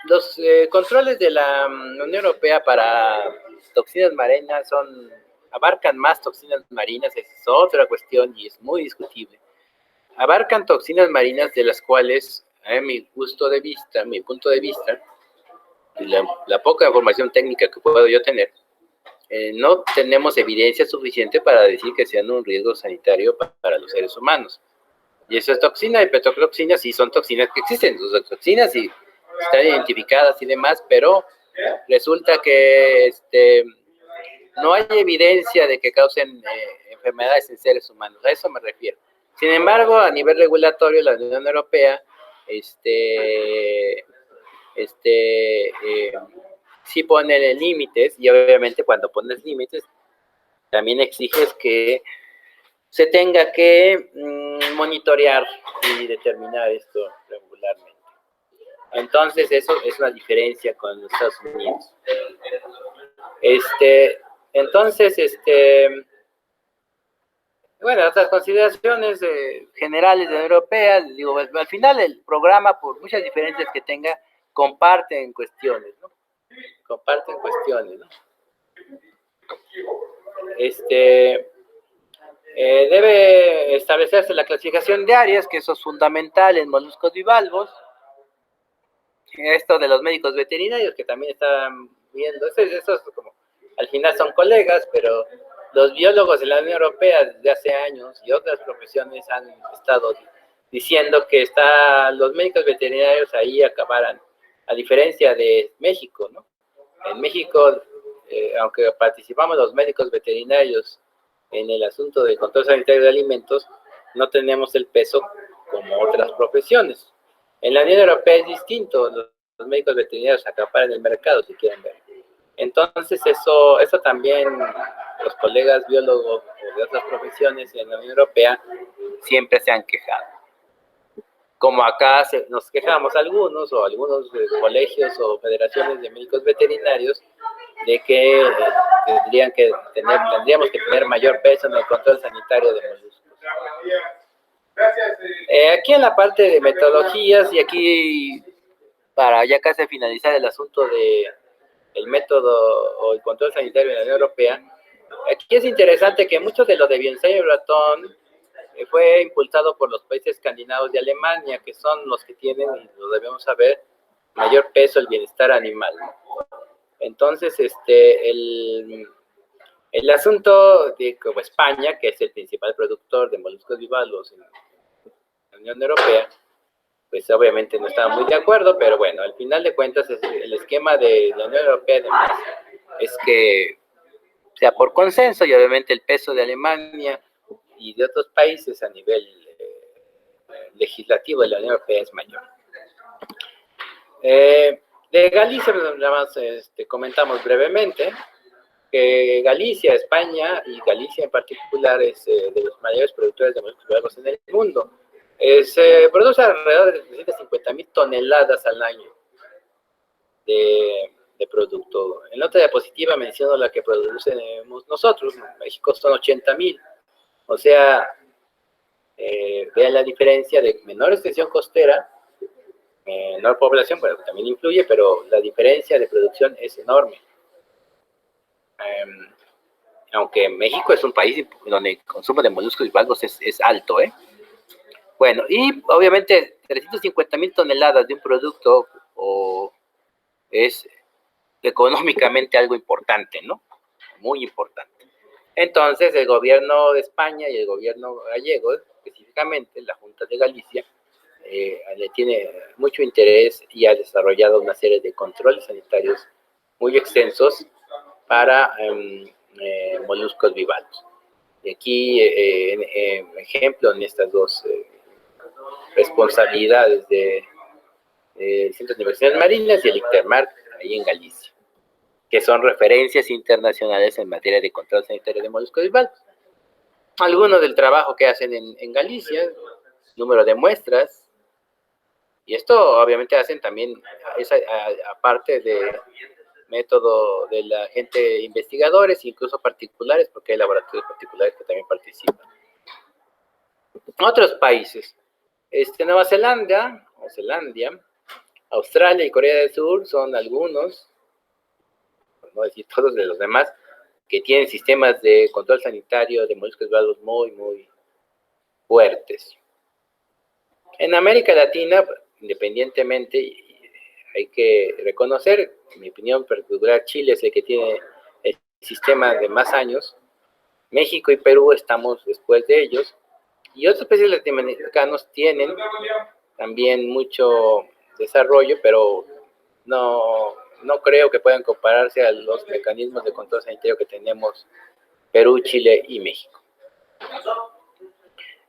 Los controles de la Unión Europea para toxinas marinas abarcan más toxinas marinas, esa es otra cuestión y es muy discutible. Abarcan toxinas marinas de las cuales mi punto de vista, la poca información técnica que puedo yo tener, no tenemos evidencia suficiente para decir que sean un riesgo sanitario para los seres humanos. Y esas toxinas y petrocloxinas sí son toxinas que existen, las toxinas sí están identificadas y demás, pero resulta que no hay evidencia de que causen enfermedades en seres humanos, a eso me refiero. Sin embargo, a nivel regulatorio, la Unión Europea sí pone límites, y obviamente cuando pones límites, también exiges que se tenga que monitorear y determinar esto regularmente. Entonces, eso es una diferencia con los Estados Unidos. Entonces, bueno, otras consideraciones generales de la Europea, digo, al final el programa, por muchas diferencias que tenga, comparten cuestiones, ¿no? Debe establecerse la clasificación de áreas, que eso es fundamental en moluscos bivalvos. Esto de los médicos veterinarios, que también están viendo, eso es como, al final son colegas, pero los biólogos de la Unión Europea desde hace años y otras profesiones han estado diciendo que los médicos veterinarios ahí acabarán, a diferencia de México, ¿no? En México, aunque participamos los médicos veterinarios en el asunto del control sanitario de alimentos, no tenemos el peso como otras profesiones. En la Unión Europea es distinto, los médicos veterinarios acaparan el mercado, si quieren ver. Entonces, eso también los colegas biólogos de otras profesiones en la Unión Europea siempre se han quejado. Como acá nos quejamos algunos colegios o federaciones de médicos veterinarios de que tendríamos que tener mayor peso en el control sanitario de moluscos. Aquí en la parte de metodologías, y aquí para ya casi finalizar el asunto del método o el control sanitario de la Unión Europea, aquí es interesante que mucho de lo de bioensayo de ratón fue impulsado por los países escandinavos de Alemania, que son los que tienen, y lo debemos saber, mayor peso el bienestar animal. Entonces, el asunto de como España, que es el principal productor de moluscos bivalvos en la Unión Europea, pues obviamente no estaba muy de acuerdo, pero bueno, al final de cuentas el esquema de la Unión Europea además es que sea por consenso, y obviamente el peso de Alemania y de otros países a nivel legislativo de la Unión Europea es mayor. De Galicia, nada más comentamos brevemente que Galicia, España y Galicia en particular es de los mayores productores de moluscos bivalvos en el mundo. Se produce alrededor de 350,000 toneladas al año de producto. En nota diapositiva menciono la que producemos nosotros. En México son 80,000. O sea, vean la diferencia de menor extensión costera, menor población, bueno, también influye, pero la diferencia de producción es enorme. Aunque México es un país donde el consumo de moluscos bivalvos es alto, Bueno, y obviamente 350,000 toneladas de un producto es económicamente algo importante, ¿no? Muy importante. Entonces, el gobierno de España y el gobierno gallego, específicamente la Junta de Galicia, le tiene mucho interés y ha desarrollado una serie de controles sanitarios muy extensos para moluscos bivalvos. Y aquí, ejemplo, en estas dos responsabilidades del Centro de Investigaciones Marinas y el ICTERMAR, ahí en Galicia, que son referencias internacionales en materia de control sanitario de moluscos bivalvos. Algunos del trabajo que hacen en Galicia, número de muestras, y esto obviamente hacen también, aparte de método de la gente investigadores, incluso particulares, porque hay laboratorios particulares que también participan. Otros países, Nueva Zelanda, o Zelandia, Australia y Corea del Sur son algunos, por no decir todos de los demás, que tienen sistemas de control sanitario de moluscos bivalvos muy, muy fuertes. En América Latina, independientemente, hay que reconocer, en mi opinión particular, Chile es el que tiene el sistema de más años. México y Perú estamos después de ellos, y otros países latinoamericanos tienen también mucho desarrollo, pero no creo que puedan compararse a los mecanismos de control sanitario que tenemos Perú, Chile y México.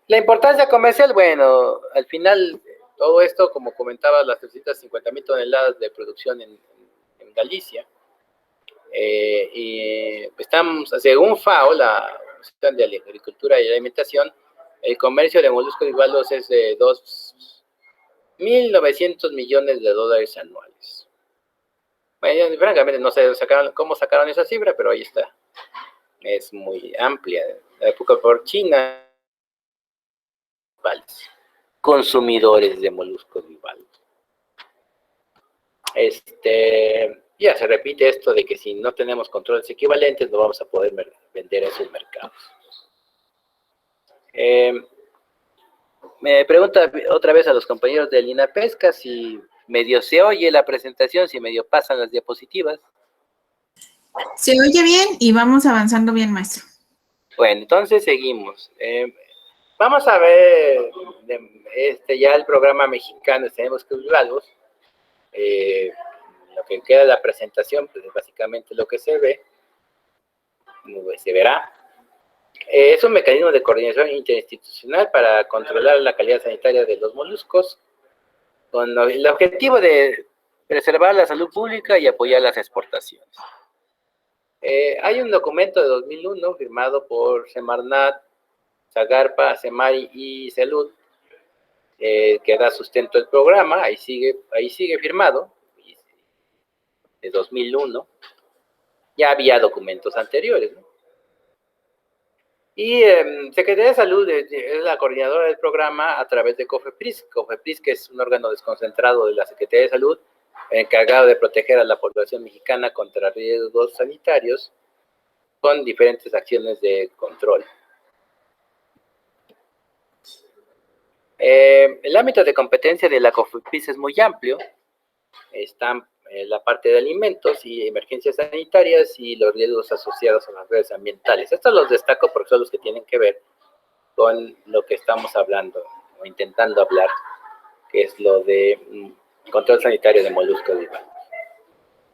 La importancia comercial, bueno, al final todo esto, como comentaba, las 350,000 toneladas de producción en Galicia, y estamos, según FAO, la Organización de Agricultura y Alimentación, el comercio de moluscos bivalvos es de 2.900 millones de dólares anuales. Bueno, francamente no sé cómo sacaron esa cifra, pero ahí está. Es muy amplia. La época por China, consumidores de moluscos bivalvos. Ya se repite esto de que si no tenemos controles equivalentes no vamos a poder vender a esos mercados. Me pregunta otra vez a los compañeros de Lina Pesca si medio se oye la presentación, si medio pasan las diapositivas. Se oye bien y vamos avanzando bien, maestro. Bueno, entonces seguimos. Vamos a ver ya el programa mexicano, tenemos que bivalvos. Lo que queda de la presentación, pues es básicamente lo que se ve, se verá. Es un mecanismo de coordinación interinstitucional para controlar la calidad sanitaria de los moluscos, con el objetivo de preservar la salud pública y apoyar las exportaciones. Hay un documento de 2001 firmado por Semarnat, Zagarpa, Semari y Salud, que da sustento al programa. Ahí sigue firmado, de 2001. Ya había documentos anteriores, ¿no? Y Secretaría de Salud es la coordinadora del programa a través de COFEPRIS. COFEPRIS, que es un órgano desconcentrado de la Secretaría de Salud, encargado de proteger a la población mexicana contra riesgos sanitarios con diferentes acciones de control. El ámbito de competencia de la COFEPRIS es muy amplio. Están la parte de alimentos y emergencias sanitarias y los riesgos asociados a las redes ambientales. Estos los destaco porque son los que tienen que ver con lo que estamos hablando o intentando hablar, que es lo de control sanitario de moluscos bivalvos.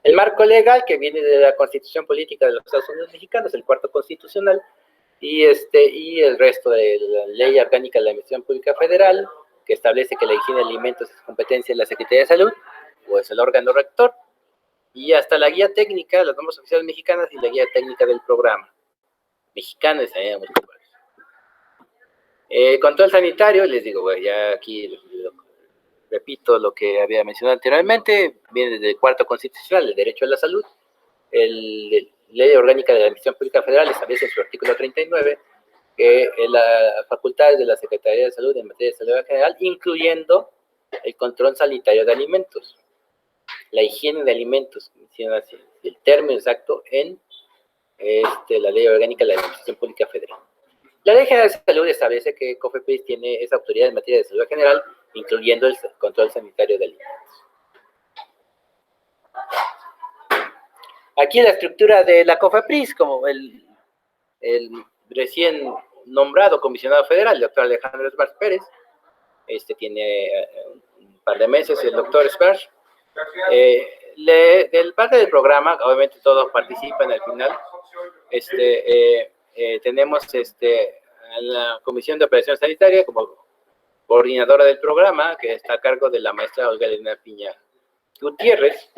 El marco legal, que viene de la Constitución Política de los Estados Unidos Mexicanos, el cuarto constitucional, y el resto de la Ley Orgánica de la Administración Pública Federal, que establece que la higiene de alimentos es competencia de la Secretaría de Salud, o es el órgano rector, y hasta la guía técnica, las normas oficiales mexicanas y la guía técnica del programa mexicano de sanidad de moluscos. Control sanitario, les digo, bueno, ya aquí repito lo que había mencionado anteriormente, viene desde el cuarto constitucional, el derecho a la salud. La Ley Orgánica de la Administración Pública Federal establece en su artículo 39 que las facultades de la Secretaría de Salud en materia de salud general, incluyendo el control sanitario de alimentos, la higiene de alimentos, el término exacto en la Ley Orgánica de la Administración Pública Federal. La Ley General de Salud establece que COFEPRIS tiene esa autoridad en materia de salud general, incluyendo el control sanitario de alimentos. Aquí la estructura de la COFEPRIS, como el recién nombrado comisionado federal, el doctor Alejandro Sbarz Pérez, tiene un par de meses el doctor Sbarz. Del parte del programa, obviamente todos participan al final. Tenemos a la Comisión de Operación Sanitaria como coordinadora del programa, que está a cargo de la maestra Olga Elena Piña Gutiérrez,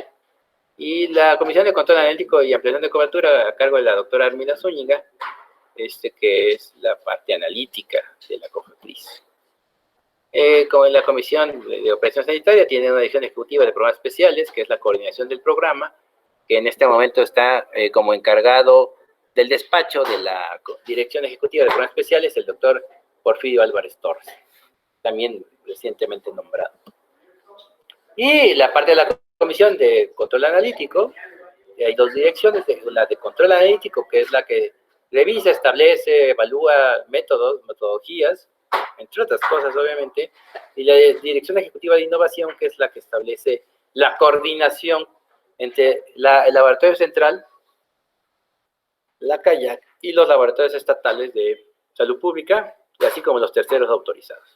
y la Comisión de Control Analítico y Ampliación de Cobertura a cargo de la doctora Armida Zúñiga, que es la parte analítica de la COFEPRIS. Como en la Comisión de Operación Sanitaria tiene una dirección ejecutiva de programas especiales, que es la coordinación del programa, que en este momento está como encargado del despacho de la Dirección Ejecutiva de Programas Especiales, el doctor Porfirio Álvarez Torres, también recientemente nombrado. Y la parte de la Comisión de Control Analítico, hay dos direcciones, la de Control Analítico, que es la que revisa, establece, evalúa métodos, metodologías entre otras cosas, obviamente, y la Dirección Ejecutiva de Innovación, que es la que establece la coordinación entre el Laboratorio Central, la CAIAC y los laboratorios estatales de salud pública, y así como los terceros autorizados.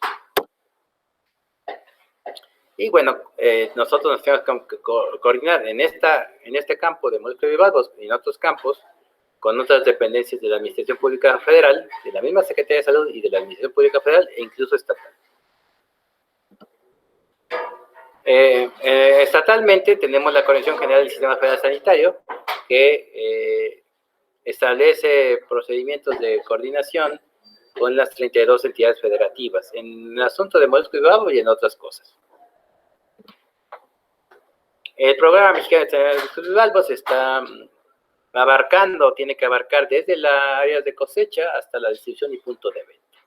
Y bueno, nosotros nos tenemos que coordinar en este campo de moléculas bivalvos y en otros campos con otras dependencias de la Administración Pública Federal, de la misma Secretaría de Salud y de la Administración Pública Federal e incluso estatal. Estatalmente tenemos la Coordinación General del Sistema Federal Sanitario, que establece procedimientos de coordinación con las 32 entidades federativas, en el asunto de moléculas bivalvos y en otras cosas. El Programa Mexicano de Moléculas bivalvos está tiene que abarcar desde las áreas de cosecha hasta la distribución y punto de venta.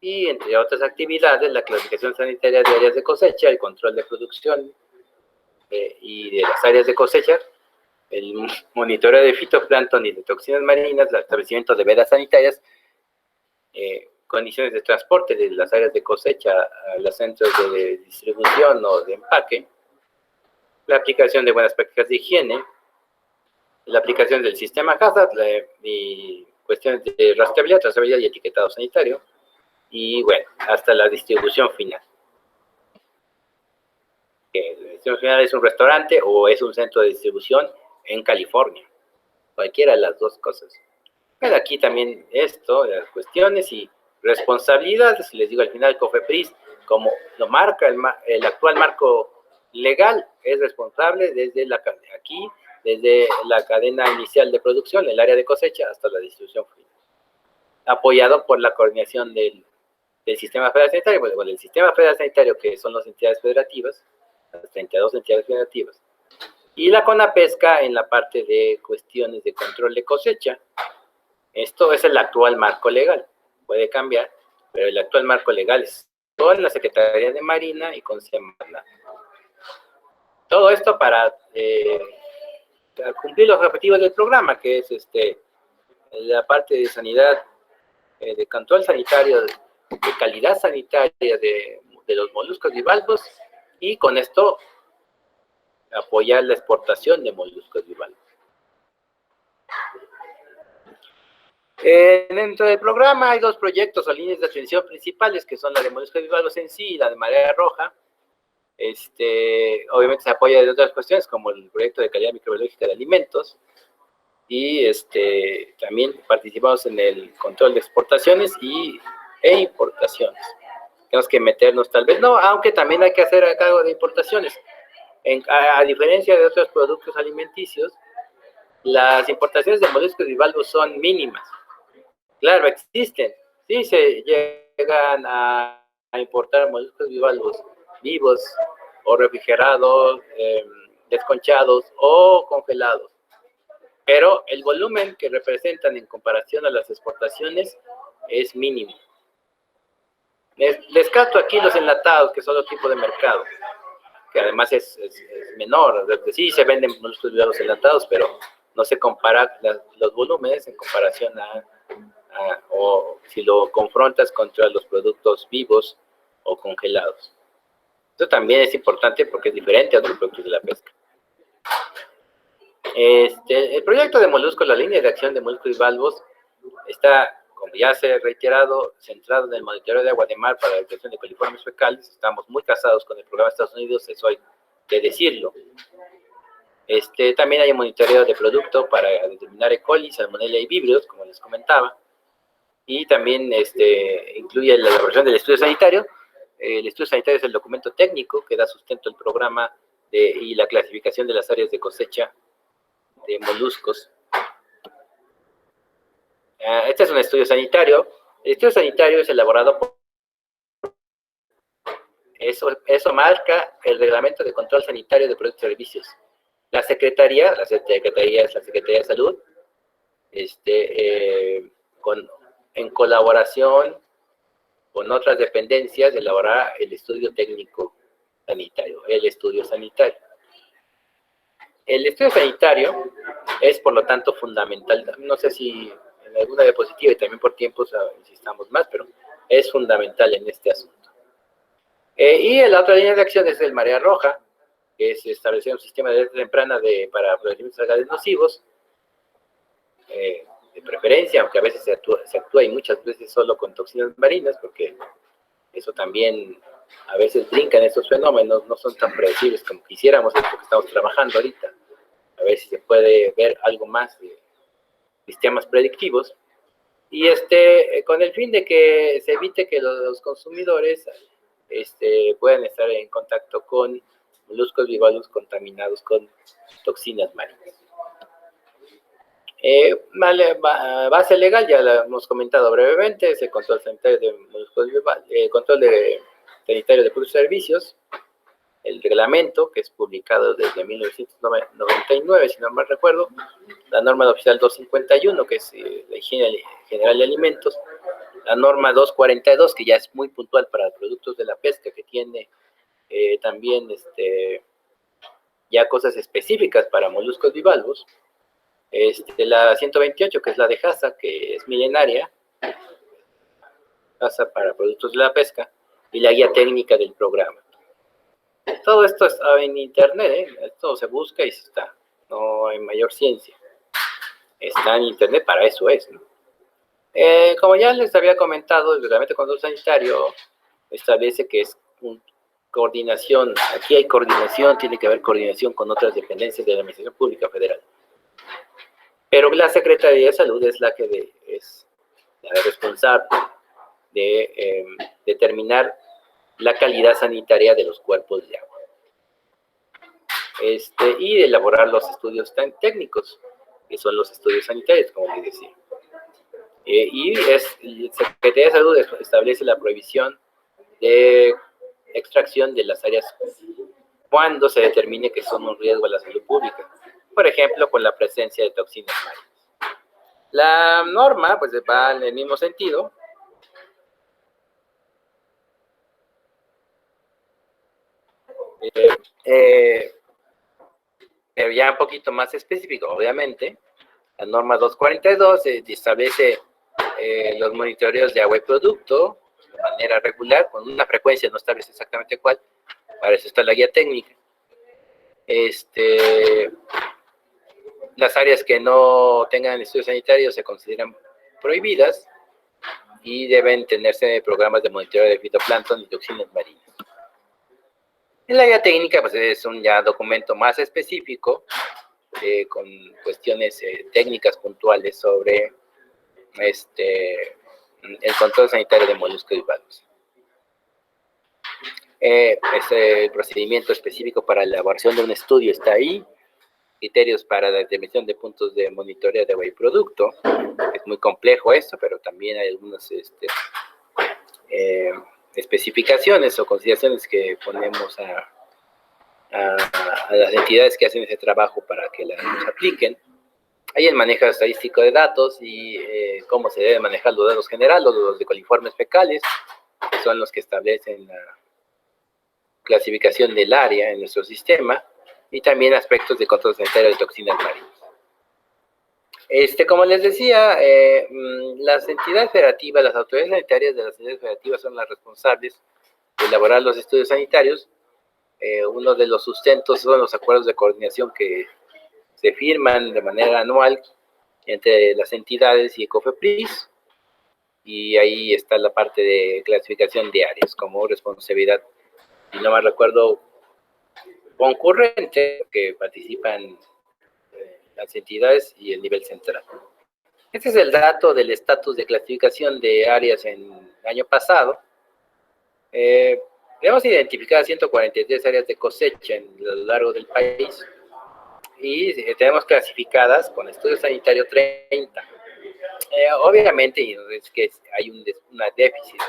Y entre otras actividades, la clasificación sanitaria de áreas de cosecha, el control de producción y de las áreas de cosecha, el monitoreo de fitoplancton y de toxinas marinas, el establecimiento de vedas sanitarias, condiciones de transporte de las áreas de cosecha a los centros de distribución o de empaque, la aplicación de buenas prácticas de higiene, la aplicación del sistema HACCP y cuestiones de rastreabilidad, trazabilidad y etiquetado sanitario, y bueno, hasta la distribución final. La distribución final es un restaurante o es un centro de distribución en California, cualquiera de las dos cosas. Pero aquí también las cuestiones y responsabilidades, les digo al final, COFEPRIS, como lo marca el actual marco legal, es responsable desde la cadena inicial de producción, el área de cosecha, hasta la distribución final, apoyado por la coordinación del Sistema Federal Sanitario, bueno, el Sistema Federal Sanitario, que son las entidades federativas, las 32 entidades federativas, y la CONAPESCA en la parte de cuestiones de control de cosecha. Esto es el actual marco legal, puede cambiar, pero el actual marco legal es con la Secretaría de Marina y con Semarnat. Todo esto para cumplir los objetivos del programa, que es la parte de sanidad, de control sanitario, de calidad sanitaria de los moluscos bivalvos, y con esto apoyar la exportación de moluscos bivalvos. Dentro del programa hay dos proyectos o líneas de atención principales, que son la de moluscos bivalvos en sí y la de marea roja. Obviamente se apoya de otras cuestiones, como el proyecto de calidad microbiológica de alimentos, y también participamos en el control de exportaciones e importaciones. Tenemos que meternos, tal vez no, aunque también hay que hacer a cargo de importaciones. A diferencia de otros productos alimenticios, las importaciones de moluscos bivalvos son mínimas. Claro, existen. Sí se llegan a importar moluscos bivalvos vivos o refrigerados, desconchados o congelados. Pero el volumen que representan en comparación a las exportaciones es mínimo. Descarto aquí los enlatados, que son otro tipo de mercado, que además es menor. Sí se venden moluscos bivalvos enlatados, pero no se compara los volúmenes en comparación o si lo confrontas contra los productos vivos o congelados. Eso también es importante porque es diferente a otros productos de la pesca. El proyecto de moluscos, la línea de acción de moluscos bivalvos, está, como ya se ha reiterado, centrado en el monitoreo de agua de mar para la detección de coliformes fecales. Estamos muy casados con el programa de Estados Unidos, eso hay que decirlo. También hay un monitoreo de producto para determinar E. coli, salmonella y víbridos, como les comentaba. Y también incluye la elaboración del estudio sanitario. El estudio sanitario es el documento técnico que da sustento al programa y la clasificación de las áreas de cosecha de moluscos. Este es un estudio sanitario. El estudio sanitario es elaborado por... Eso marca el reglamento de control sanitario de productos y servicios. La Secretaría es la Secretaría de Salud, en colaboración con otras dependencias, elaborará el estudio técnico sanitario, el estudio sanitario. El estudio sanitario es, por lo tanto, fundamental. No sé si en alguna diapositiva, y también por tiempos insistamos más, pero es fundamental en este asunto. Y la otra línea de acción es el Marea Roja, que es establecer un sistema de alerta temprana para aprovechamientos de gases nocivos, de preferencia, aunque a veces se actúa y muchas veces solo con toxinas marinas, porque eso también a veces brincan estos fenómenos, no son tan predecibles como quisiéramos, es lo que estamos trabajando ahorita. A ver si se puede ver algo más de sistemas predictivos, y con el fin de que se evite que los consumidores puedan estar en contacto con moluscos bivalvos contaminados con toxinas marinas. Base legal, ya la hemos comentado brevemente, es el control sanitario de moluscos bivalvos, control sanitario de productos y servicios, el reglamento, que es publicado desde 1999, si no mal recuerdo, la norma oficial 251, que es la higiene general de alimentos, la norma 242, que ya es muy puntual para productos de la pesca, que tiene también ya cosas específicas para moluscos bivalvos, la 128, que es la de JASA, que es milenaria, JASA para productos de la pesca, y la guía técnica del programa. Todo esto está en internet, esto se busca y está, no hay mayor ciencia. Está en internet, para eso es, ¿no? Como ya les había comentado, el reglamento de control sanitario establece que es coordinación, aquí hay coordinación, tiene que haber coordinación con otras dependencias de la Administración Pública Federal. Pero la Secretaría de Salud es la que es la responsable de determinar la calidad sanitaria de los cuerpos de agua. Y de elaborar los estudios técnicos, que son los estudios sanitarios, como les decía. La Secretaría de Salud establece la prohibición de extracción de las áreas cuando se determine que son un riesgo a la salud pública, por ejemplo, con la presencia de toxinas marinas. La norma, pues, va en el mismo sentido. Pero ya un poquito más específico, obviamente. La norma 242 establece los monitoreos de agua y producto de manera regular, con una frecuencia, no establece exactamente cuál, para eso está la guía técnica. Las áreas que no tengan estudios sanitarios se consideran prohibidas y deben tenerse programas de monitoreo de fitoplancton y toxinas marinas. En la guía técnica, pues es un ya documento más específico, con cuestiones técnicas puntuales sobre el control sanitario de moluscos bivalvos. El procedimiento específico para la elaboración de un estudio está ahí, criterios para la determinación de puntos de monitoreo de agua y producto. Es muy complejo esto, pero también hay algunas especificaciones o consideraciones que ponemos a las entidades que hacen ese trabajo para que las apliquen. Hay el manejo estadístico de datos y cómo se deben manejar los datos generales, los de coliformes fecales, que son los que establecen la clasificación del área en nuestro sistema, y también aspectos de control sanitario de toxinas marinas. Como les decía, las entidades federativas, las autoridades sanitarias de las entidades federativas son las responsables de elaborar los estudios sanitarios. Uno de los sustentos son los acuerdos de coordinación que se firman de manera anual entre las entidades y COFEPRIS, y ahí está la parte de clasificación de áreas como responsabilidad, y no me recuerdo, concurrente, que participan las entidades y el nivel central. Este es el dato del estatus de clasificación de áreas en el año pasado. Hemos identificado 143 áreas de cosecha a lo largo del país, y tenemos clasificadas con estudio sanitario 30. Obviamente es que hay una déficit.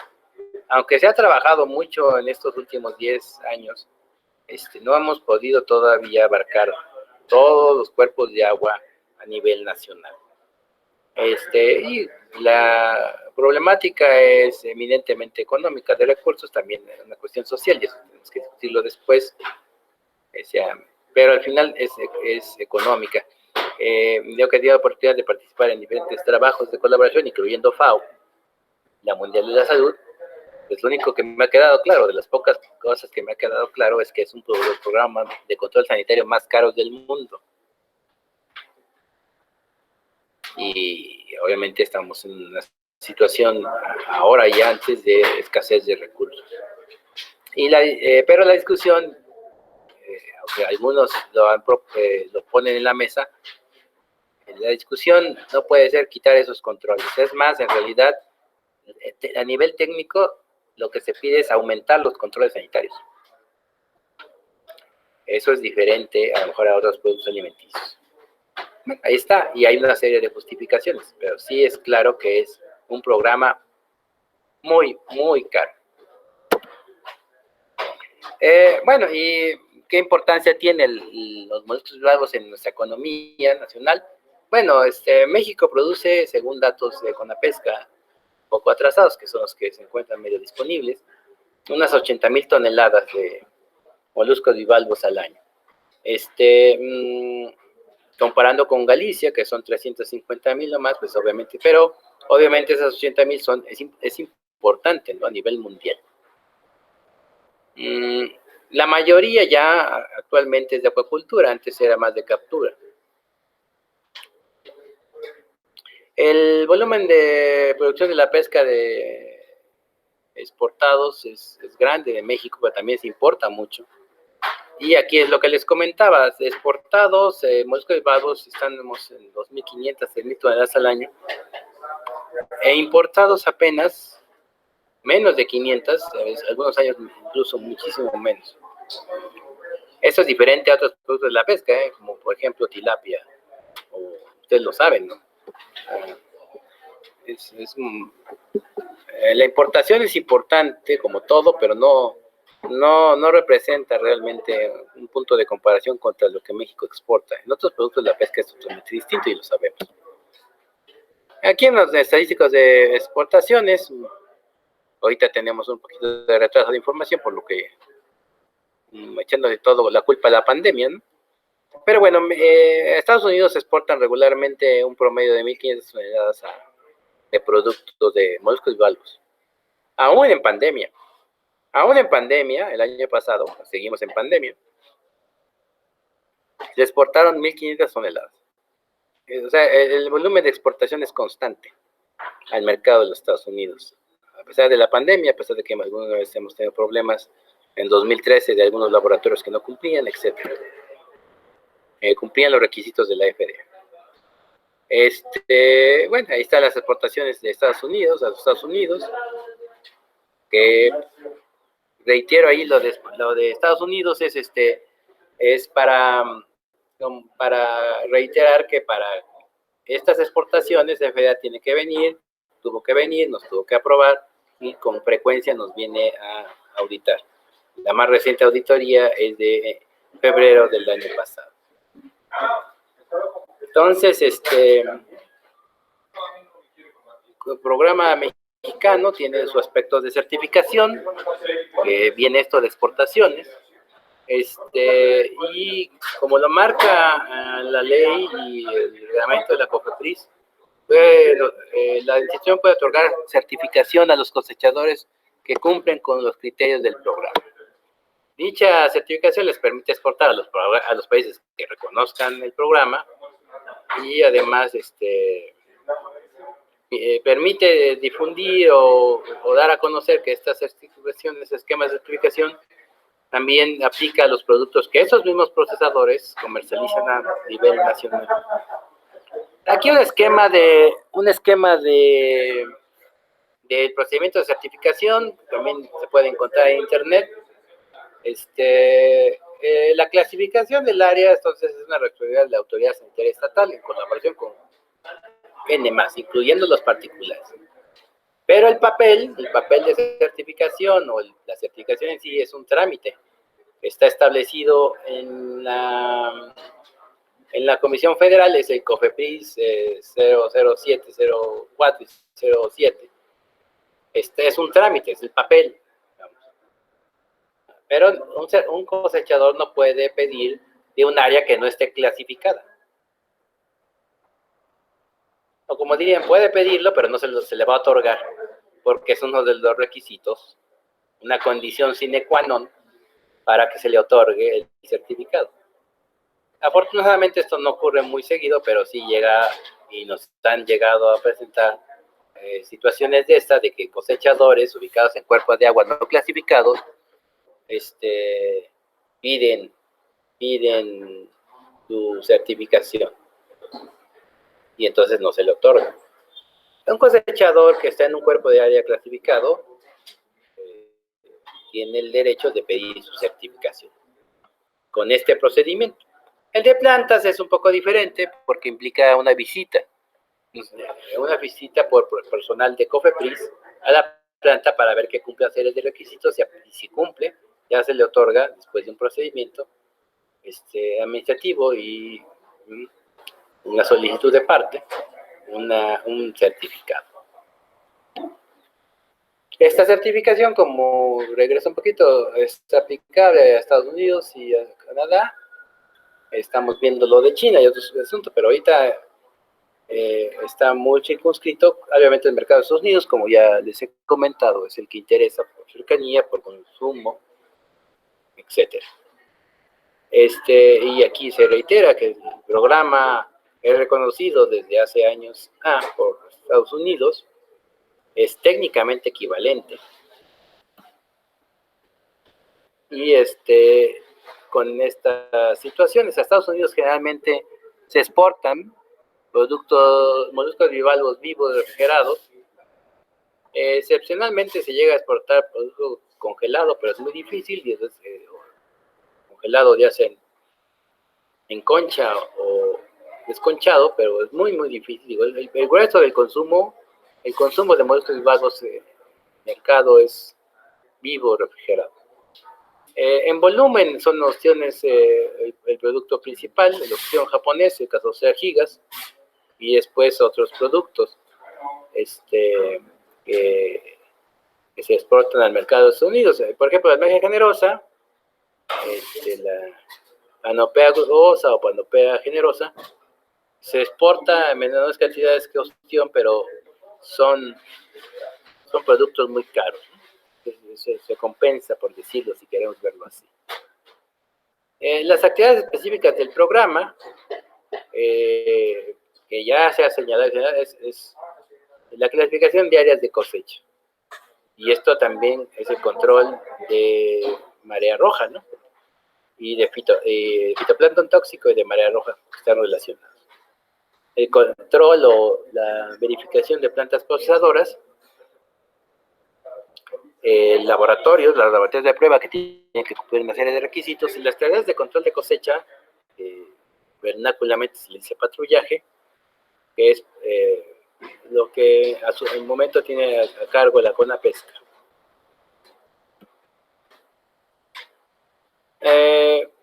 Aunque se ha trabajado mucho en estos últimos 10 años, no hemos podido todavía abarcar todos los cuerpos de agua a nivel nacional. Y la problemática es eminentemente económica, de recursos, también es una cuestión social, y eso tenemos que discutirlo después, pero al final es económica. Yo que he tenido la oportunidad de participar en diferentes trabajos de colaboración, incluyendo FAO, la Mundial de la Salud, Pues lo único que me ha quedado claro, de las pocas cosas que me ha quedado claro, es que es un programa de control sanitario más caro del mundo. Y obviamente estamos en una situación ahora y antes de escasez de recursos. Pero la discusión, aunque algunos lo ponen en la mesa, la discusión no puede ser quitar esos controles. Es más, en realidad, a nivel técnico, lo que se pide es aumentar los controles sanitarios. Eso es diferente a lo mejor a otros productos alimenticios. Ahí está, y hay una serie de justificaciones, pero sí es claro que es un programa muy, muy caro. Bueno, ¿y qué importancia tienen los moluscos bivalvos en nuestra economía nacional? Bueno, México produce, según datos de Conapesca, poco atrasados, que son los que se encuentran medio disponibles, unas 80,000 toneladas de moluscos bivalvos al año. Comparando con Galicia, que son 350,000 nomás, pues obviamente, pero obviamente esas 80,000 es importante, ¿no? A nivel mundial. La mayoría ya actualmente es de acuacultura, antes era más de captura. El volumen de producción de la pesca de exportados es grande de México, pero también se importa mucho. Y aquí es lo que les comentaba, de exportados, moluscos bivalvos estamos en 2.500, 3.000 toneladas al año, e importados apenas menos de 500, algunos años incluso muchísimo menos. Eso es diferente a otros productos de la pesca, como por ejemplo tilapia, o ustedes lo saben, ¿no? La importación es importante como todo, pero no representa realmente un punto de comparación contra lo que México exporta. En otros productos la pesca es totalmente distinto y lo sabemos. Aquí en las estadísticas de exportaciones, ahorita tenemos un poquito de retraso de información, por lo que echándole todo la culpa a la pandemia, ¿no? Pero bueno, Estados Unidos exportan regularmente un promedio de 1.500 toneladas de productos de moluscos bivalvos. Aún en pandemia, el año pasado, seguimos en pandemia, se exportaron 1.500 toneladas. O sea, el volumen de exportación es constante al mercado de los Estados Unidos. A pesar de la pandemia, a pesar de que alguna vez hemos tenido problemas en 2013 de algunos laboratorios que no cumplían, etc. Cumplían los requisitos de la FDA. Bueno, ahí están las exportaciones de Estados Unidos a los Estados Unidos, que reitero ahí lo de Estados Unidos es para reiterar que para estas exportaciones la FDA tiene que venir, tuvo que venir, nos tuvo que aprobar y con frecuencia nos viene a auditar. La más reciente auditoría es de febrero del año pasado. Entonces, el programa mexicano tiene sus aspectos de certificación, que viene esto de exportaciones, y como lo marca la ley y el reglamento de la COFEPRIS, la institución puede otorgar certificación a los cosechadores que cumplen con los criterios del programa. Dicha certificación les permite exportar a los países que reconozcan el programa y además permite difundir o dar a conocer que estas certificaciones, esquemas de certificación, también aplica a los productos que esos mismos procesadores comercializan a nivel nacional. Aquí un esquema del procedimiento de certificación, también se puede encontrar en internet. La clasificación del área, entonces, es una responsabilidad de la Autoridad Sanitaria Estatal en colaboración con N+, incluyendo los particulares. Pero el papel de certificación o la certificación en sí es un trámite. Está establecido en la Comisión Federal, es el COFEPRIS 007, 04 y 07. Es un trámite, es el papel. Pero un cosechador no puede pedir de un área que no esté clasificada. O como dirían, puede pedirlo, pero no se le va a otorgar, porque es uno de los requisitos, una condición sine qua non para que se le otorgue el certificado. Afortunadamente esto no ocurre muy seguido, pero sí llega y nos han llegado a presentar situaciones de estas, de que cosechadores ubicados en cuerpos de agua no clasificados piden su certificación y entonces no se le otorga. Un cosechador que está en un cuerpo de área clasificado tiene el derecho de pedir su certificación con este procedimiento. El de plantas es un poco diferente porque implica una visita por personal de COFEPRIS a la planta para ver que cumple una serie de requisitos, y si cumple, ya se le otorga, después de un procedimiento administrativo y una solicitud de parte, un certificado. Esta certificación, como regreso un poquito, es aplicable a Estados Unidos y a Canadá. Estamos viendo lo de China y otros asuntos, pero ahorita está muy circunscrito. Obviamente el mercado de Estados Unidos, como ya les he comentado, es el que interesa por cercanía, por consumo, etcétera. Y aquí se reitera que el programa es reconocido desde hace años por Estados Unidos, es técnicamente equivalente. Y con estas situaciones, a Estados Unidos generalmente se exportan moluscos bivalvos vivos refrigerados. Excepcionalmente se llega a exportar producto congelado, pero es muy difícil, y entonces congelado ya sea en concha o desconchado, pero es muy, muy difícil. El grueso del consumo, el consumo de moluscos bivalvos en el mercado es vivo refrigerado. En volumen son opciones, el producto principal, la opción japonesa, el 14 gigas, y después otros productos que se exportan al mercado de Estados Unidos. Por ejemplo, la almeja generosa, la Panopea gruosa o Panopea generosa, se exporta en menores cantidades que ostión, pero son productos muy caros. Se compensa, por decirlo, si queremos verlo así. Las actividades específicas del programa, que ya se ha señalado, es la clasificación de áreas de cosecha. Y esto también es el control de marea roja, ¿no? Y de fitoplancton tóxico y de marea roja, que están relacionados. El control o la verificación de plantas procesadoras, los laboratorios de prueba que tienen que cumplir una serie de requisitos, y las tareas de control de cosecha, vernáculamente se le dice patrullaje, que es lo que en el momento tiene a cargo la CONAPESCA.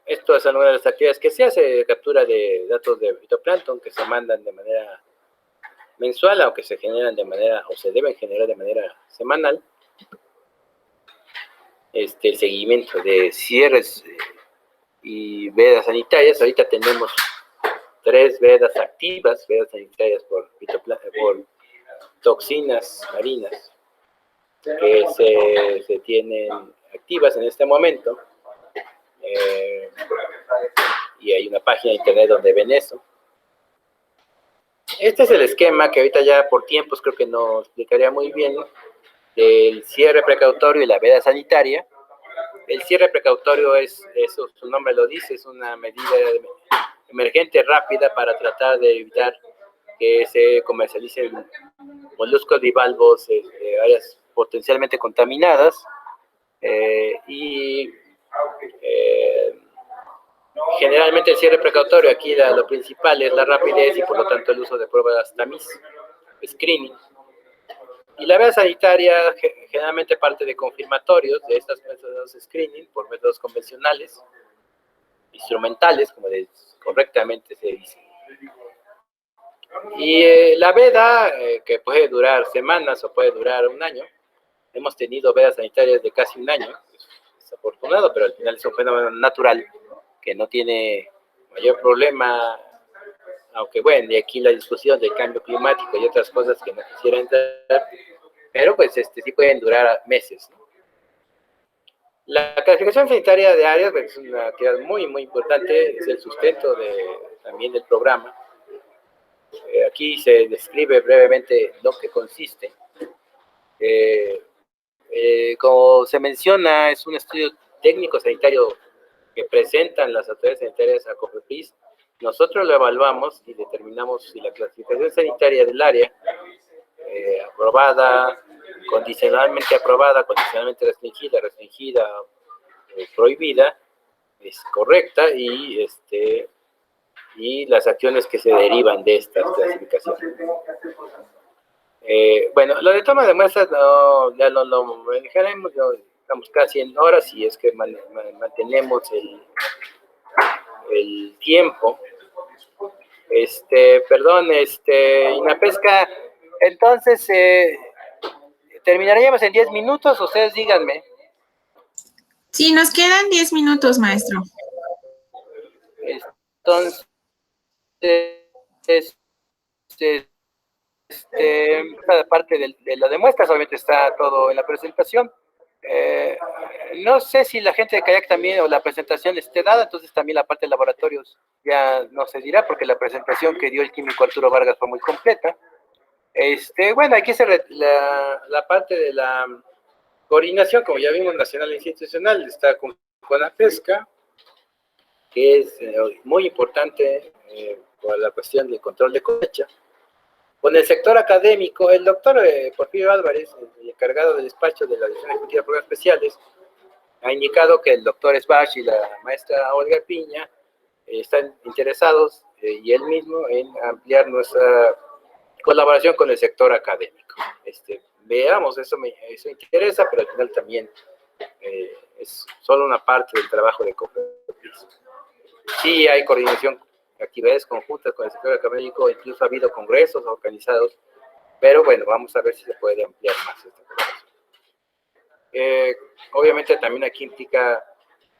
Esto es una de las actividades que se hace, captura de datos de fitoplancton que se mandan de manera mensual, aunque se generan o se deben generar de manera semanal. El seguimiento de cierres y vedas sanitarias. Ahorita tenemos 3 vedas activas, vedas sanitarias por toxinas marinas, que se tienen activas en este momento. Y hay una página de internet donde ven eso. Este es el esquema que ahorita ya por tiempos creo que no explicaría muy bien, del cierre precautorio y la veda sanitaria. El cierre precautorio eso, su nombre lo dice, es una medida emergente rápida para tratar de evitar que se comercialicen moluscos bivalvos de áreas potencialmente contaminadas, generalmente el cierre precautorio, aquí lo principal es la rapidez y por lo tanto el uso de pruebas tamiz, screening. Y la veda sanitaria generalmente parte de confirmatorios de estos métodos de screening por métodos convencionales, instrumentales, como correctamente se dice. Y la veda, que puede durar semanas o puede durar un año. Hemos tenido vedas sanitarias de casi un año, es desafortunado, pero al final es un fenómeno natural que no tiene mayor problema, aunque bueno, de aquí la discusión del cambio climático y otras cosas que no quisiera entrar, pero pues sí pueden durar meses, ¿no? La clasificación sanitaria de áreas pues, es una actividad muy, muy importante, es el sustento también del programa. Aquí se describe brevemente lo que consiste. Como se menciona, es un estudio técnico sanitario que presentan las autoridades sanitarias a COFEPRIS. Nosotros lo evaluamos y determinamos si la clasificación sanitaria del área, aprobada, condicionalmente restringida, prohibida, es correcta y las acciones que se derivan de estas clasificaciones. Bueno, lo de toma de muestras ya lo manejaremos, estamos casi en horas si es que mantenemos el tiempo. Perdón, Inapesca, entonces terminaríamos en 10 minutos, ustedes díganme. Sí, nos quedan 10 minutos, maestro. Entonces, cada parte de la demuestra, obviamente está todo en la presentación. No sé si la gente de Kayak también o la presentación esté dada, entonces también la parte de laboratorios ya no se dirá porque la presentación que dio el químico Arturo Vargas fue muy completa. Bueno, aquí se la parte de la coordinación, como ya vimos, nacional e institucional, está con la pesca, que es muy importante por la cuestión del control de cosecha. Con el sector académico, el doctor Porfirio Álvarez, el encargado del despacho de la Dirección Ejecutiva de Programas Especiales, ha indicado que el doctor Sbach y la maestra Olga Piña están interesados, y él mismo, en ampliar nuestra colaboración con el sector académico. Veamos, eso interesa, pero al final también es solo una parte del trabajo de COFEPRIS. Sí hay coordinación, actividades conjuntas con el sector académico, incluso ha habido congresos organizados, pero bueno, vamos a ver si se puede ampliar más esta colaboración. Obviamente también aquí implica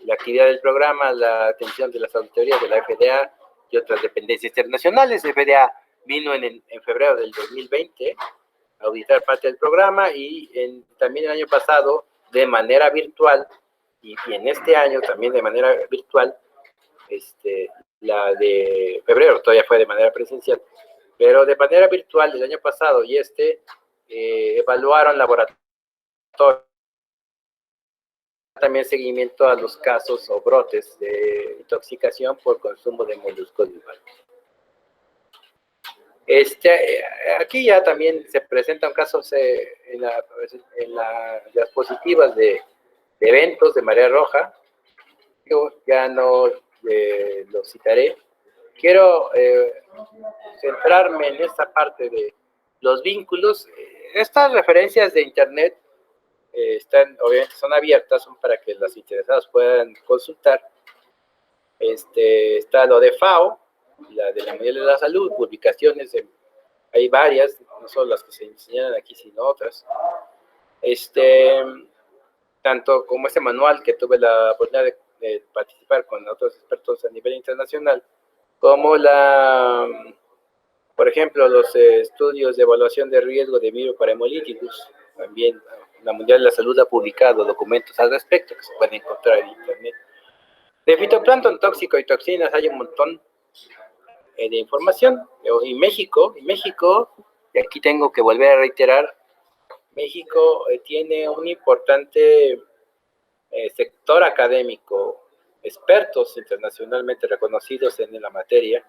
la actividad del programa, la atención de las auditorías de la FDA y otras dependencias internacionales. La FDA vino en febrero del 2020 a auditar parte del programa y también el año pasado de manera virtual y en este año también de manera virtual. La de febrero todavía fue de manera presencial, pero de manera virtual el año pasado y evaluaron laboratorios, también seguimiento a los casos o brotes de intoxicación por consumo de moluscos bivalvos. Aquí ya también se presentan casos en las diapositivas de eventos de marea roja. Yo ya no lo citaré. Quiero centrarme en esta parte de los vínculos. Estas referencias de internet obviamente son abiertas, son para que los interesados puedan consultar. Está lo de FAO, la de la Mundial de la Salud, publicaciones, hay varias, no solo las que se señalan aquí, sino otras. Tanto como este manual que tuve la oportunidad de participar con otros expertos a nivel internacional, como por ejemplo, los estudios de evaluación de riesgo de virus para hemolíticos. También la Mundial de la Salud ha publicado documentos al respecto que se pueden encontrar en internet. De fitoplancton tóxico y toxinas hay un montón de información. Y México, y aquí tengo que volver a reiterar, México tiene un importante sector académico, expertos internacionalmente reconocidos en la materia.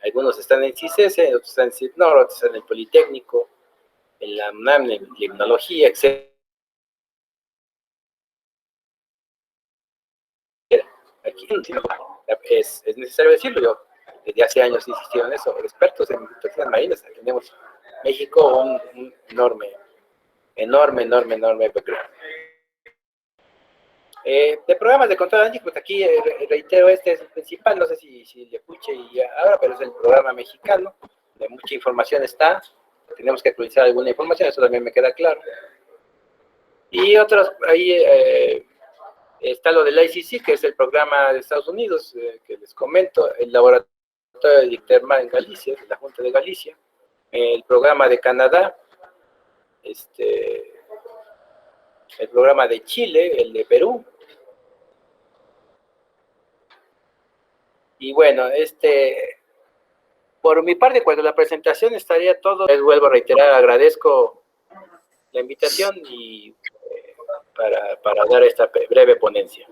Algunos están en CICESE, otros están en CIPNOR, otros están en el Politécnico, en la UNAM, en tecnología, etc. Aquí es necesario decirlo, yo desde hace años insistido en eso, expertos en toxinas marinas. Tenemos México un enorme background. De programas de control análisis, pues aquí reitero, este es el principal, no sé si le escuché ahora, pero es el programa mexicano, de mucha información está, tenemos que actualizar alguna información, eso también me queda claro. Y otros, ahí está lo del ICC, que es el programa de Estados Unidos, que les comento, el laboratorio de ICTERMA en Galicia, la Junta de Galicia, el programa de Canadá, el programa de Chile, el de Perú. Y bueno, por mi parte, cuando la presentación estaría todo, les vuelvo a reiterar, agradezco la invitación y para dar esta breve ponencia.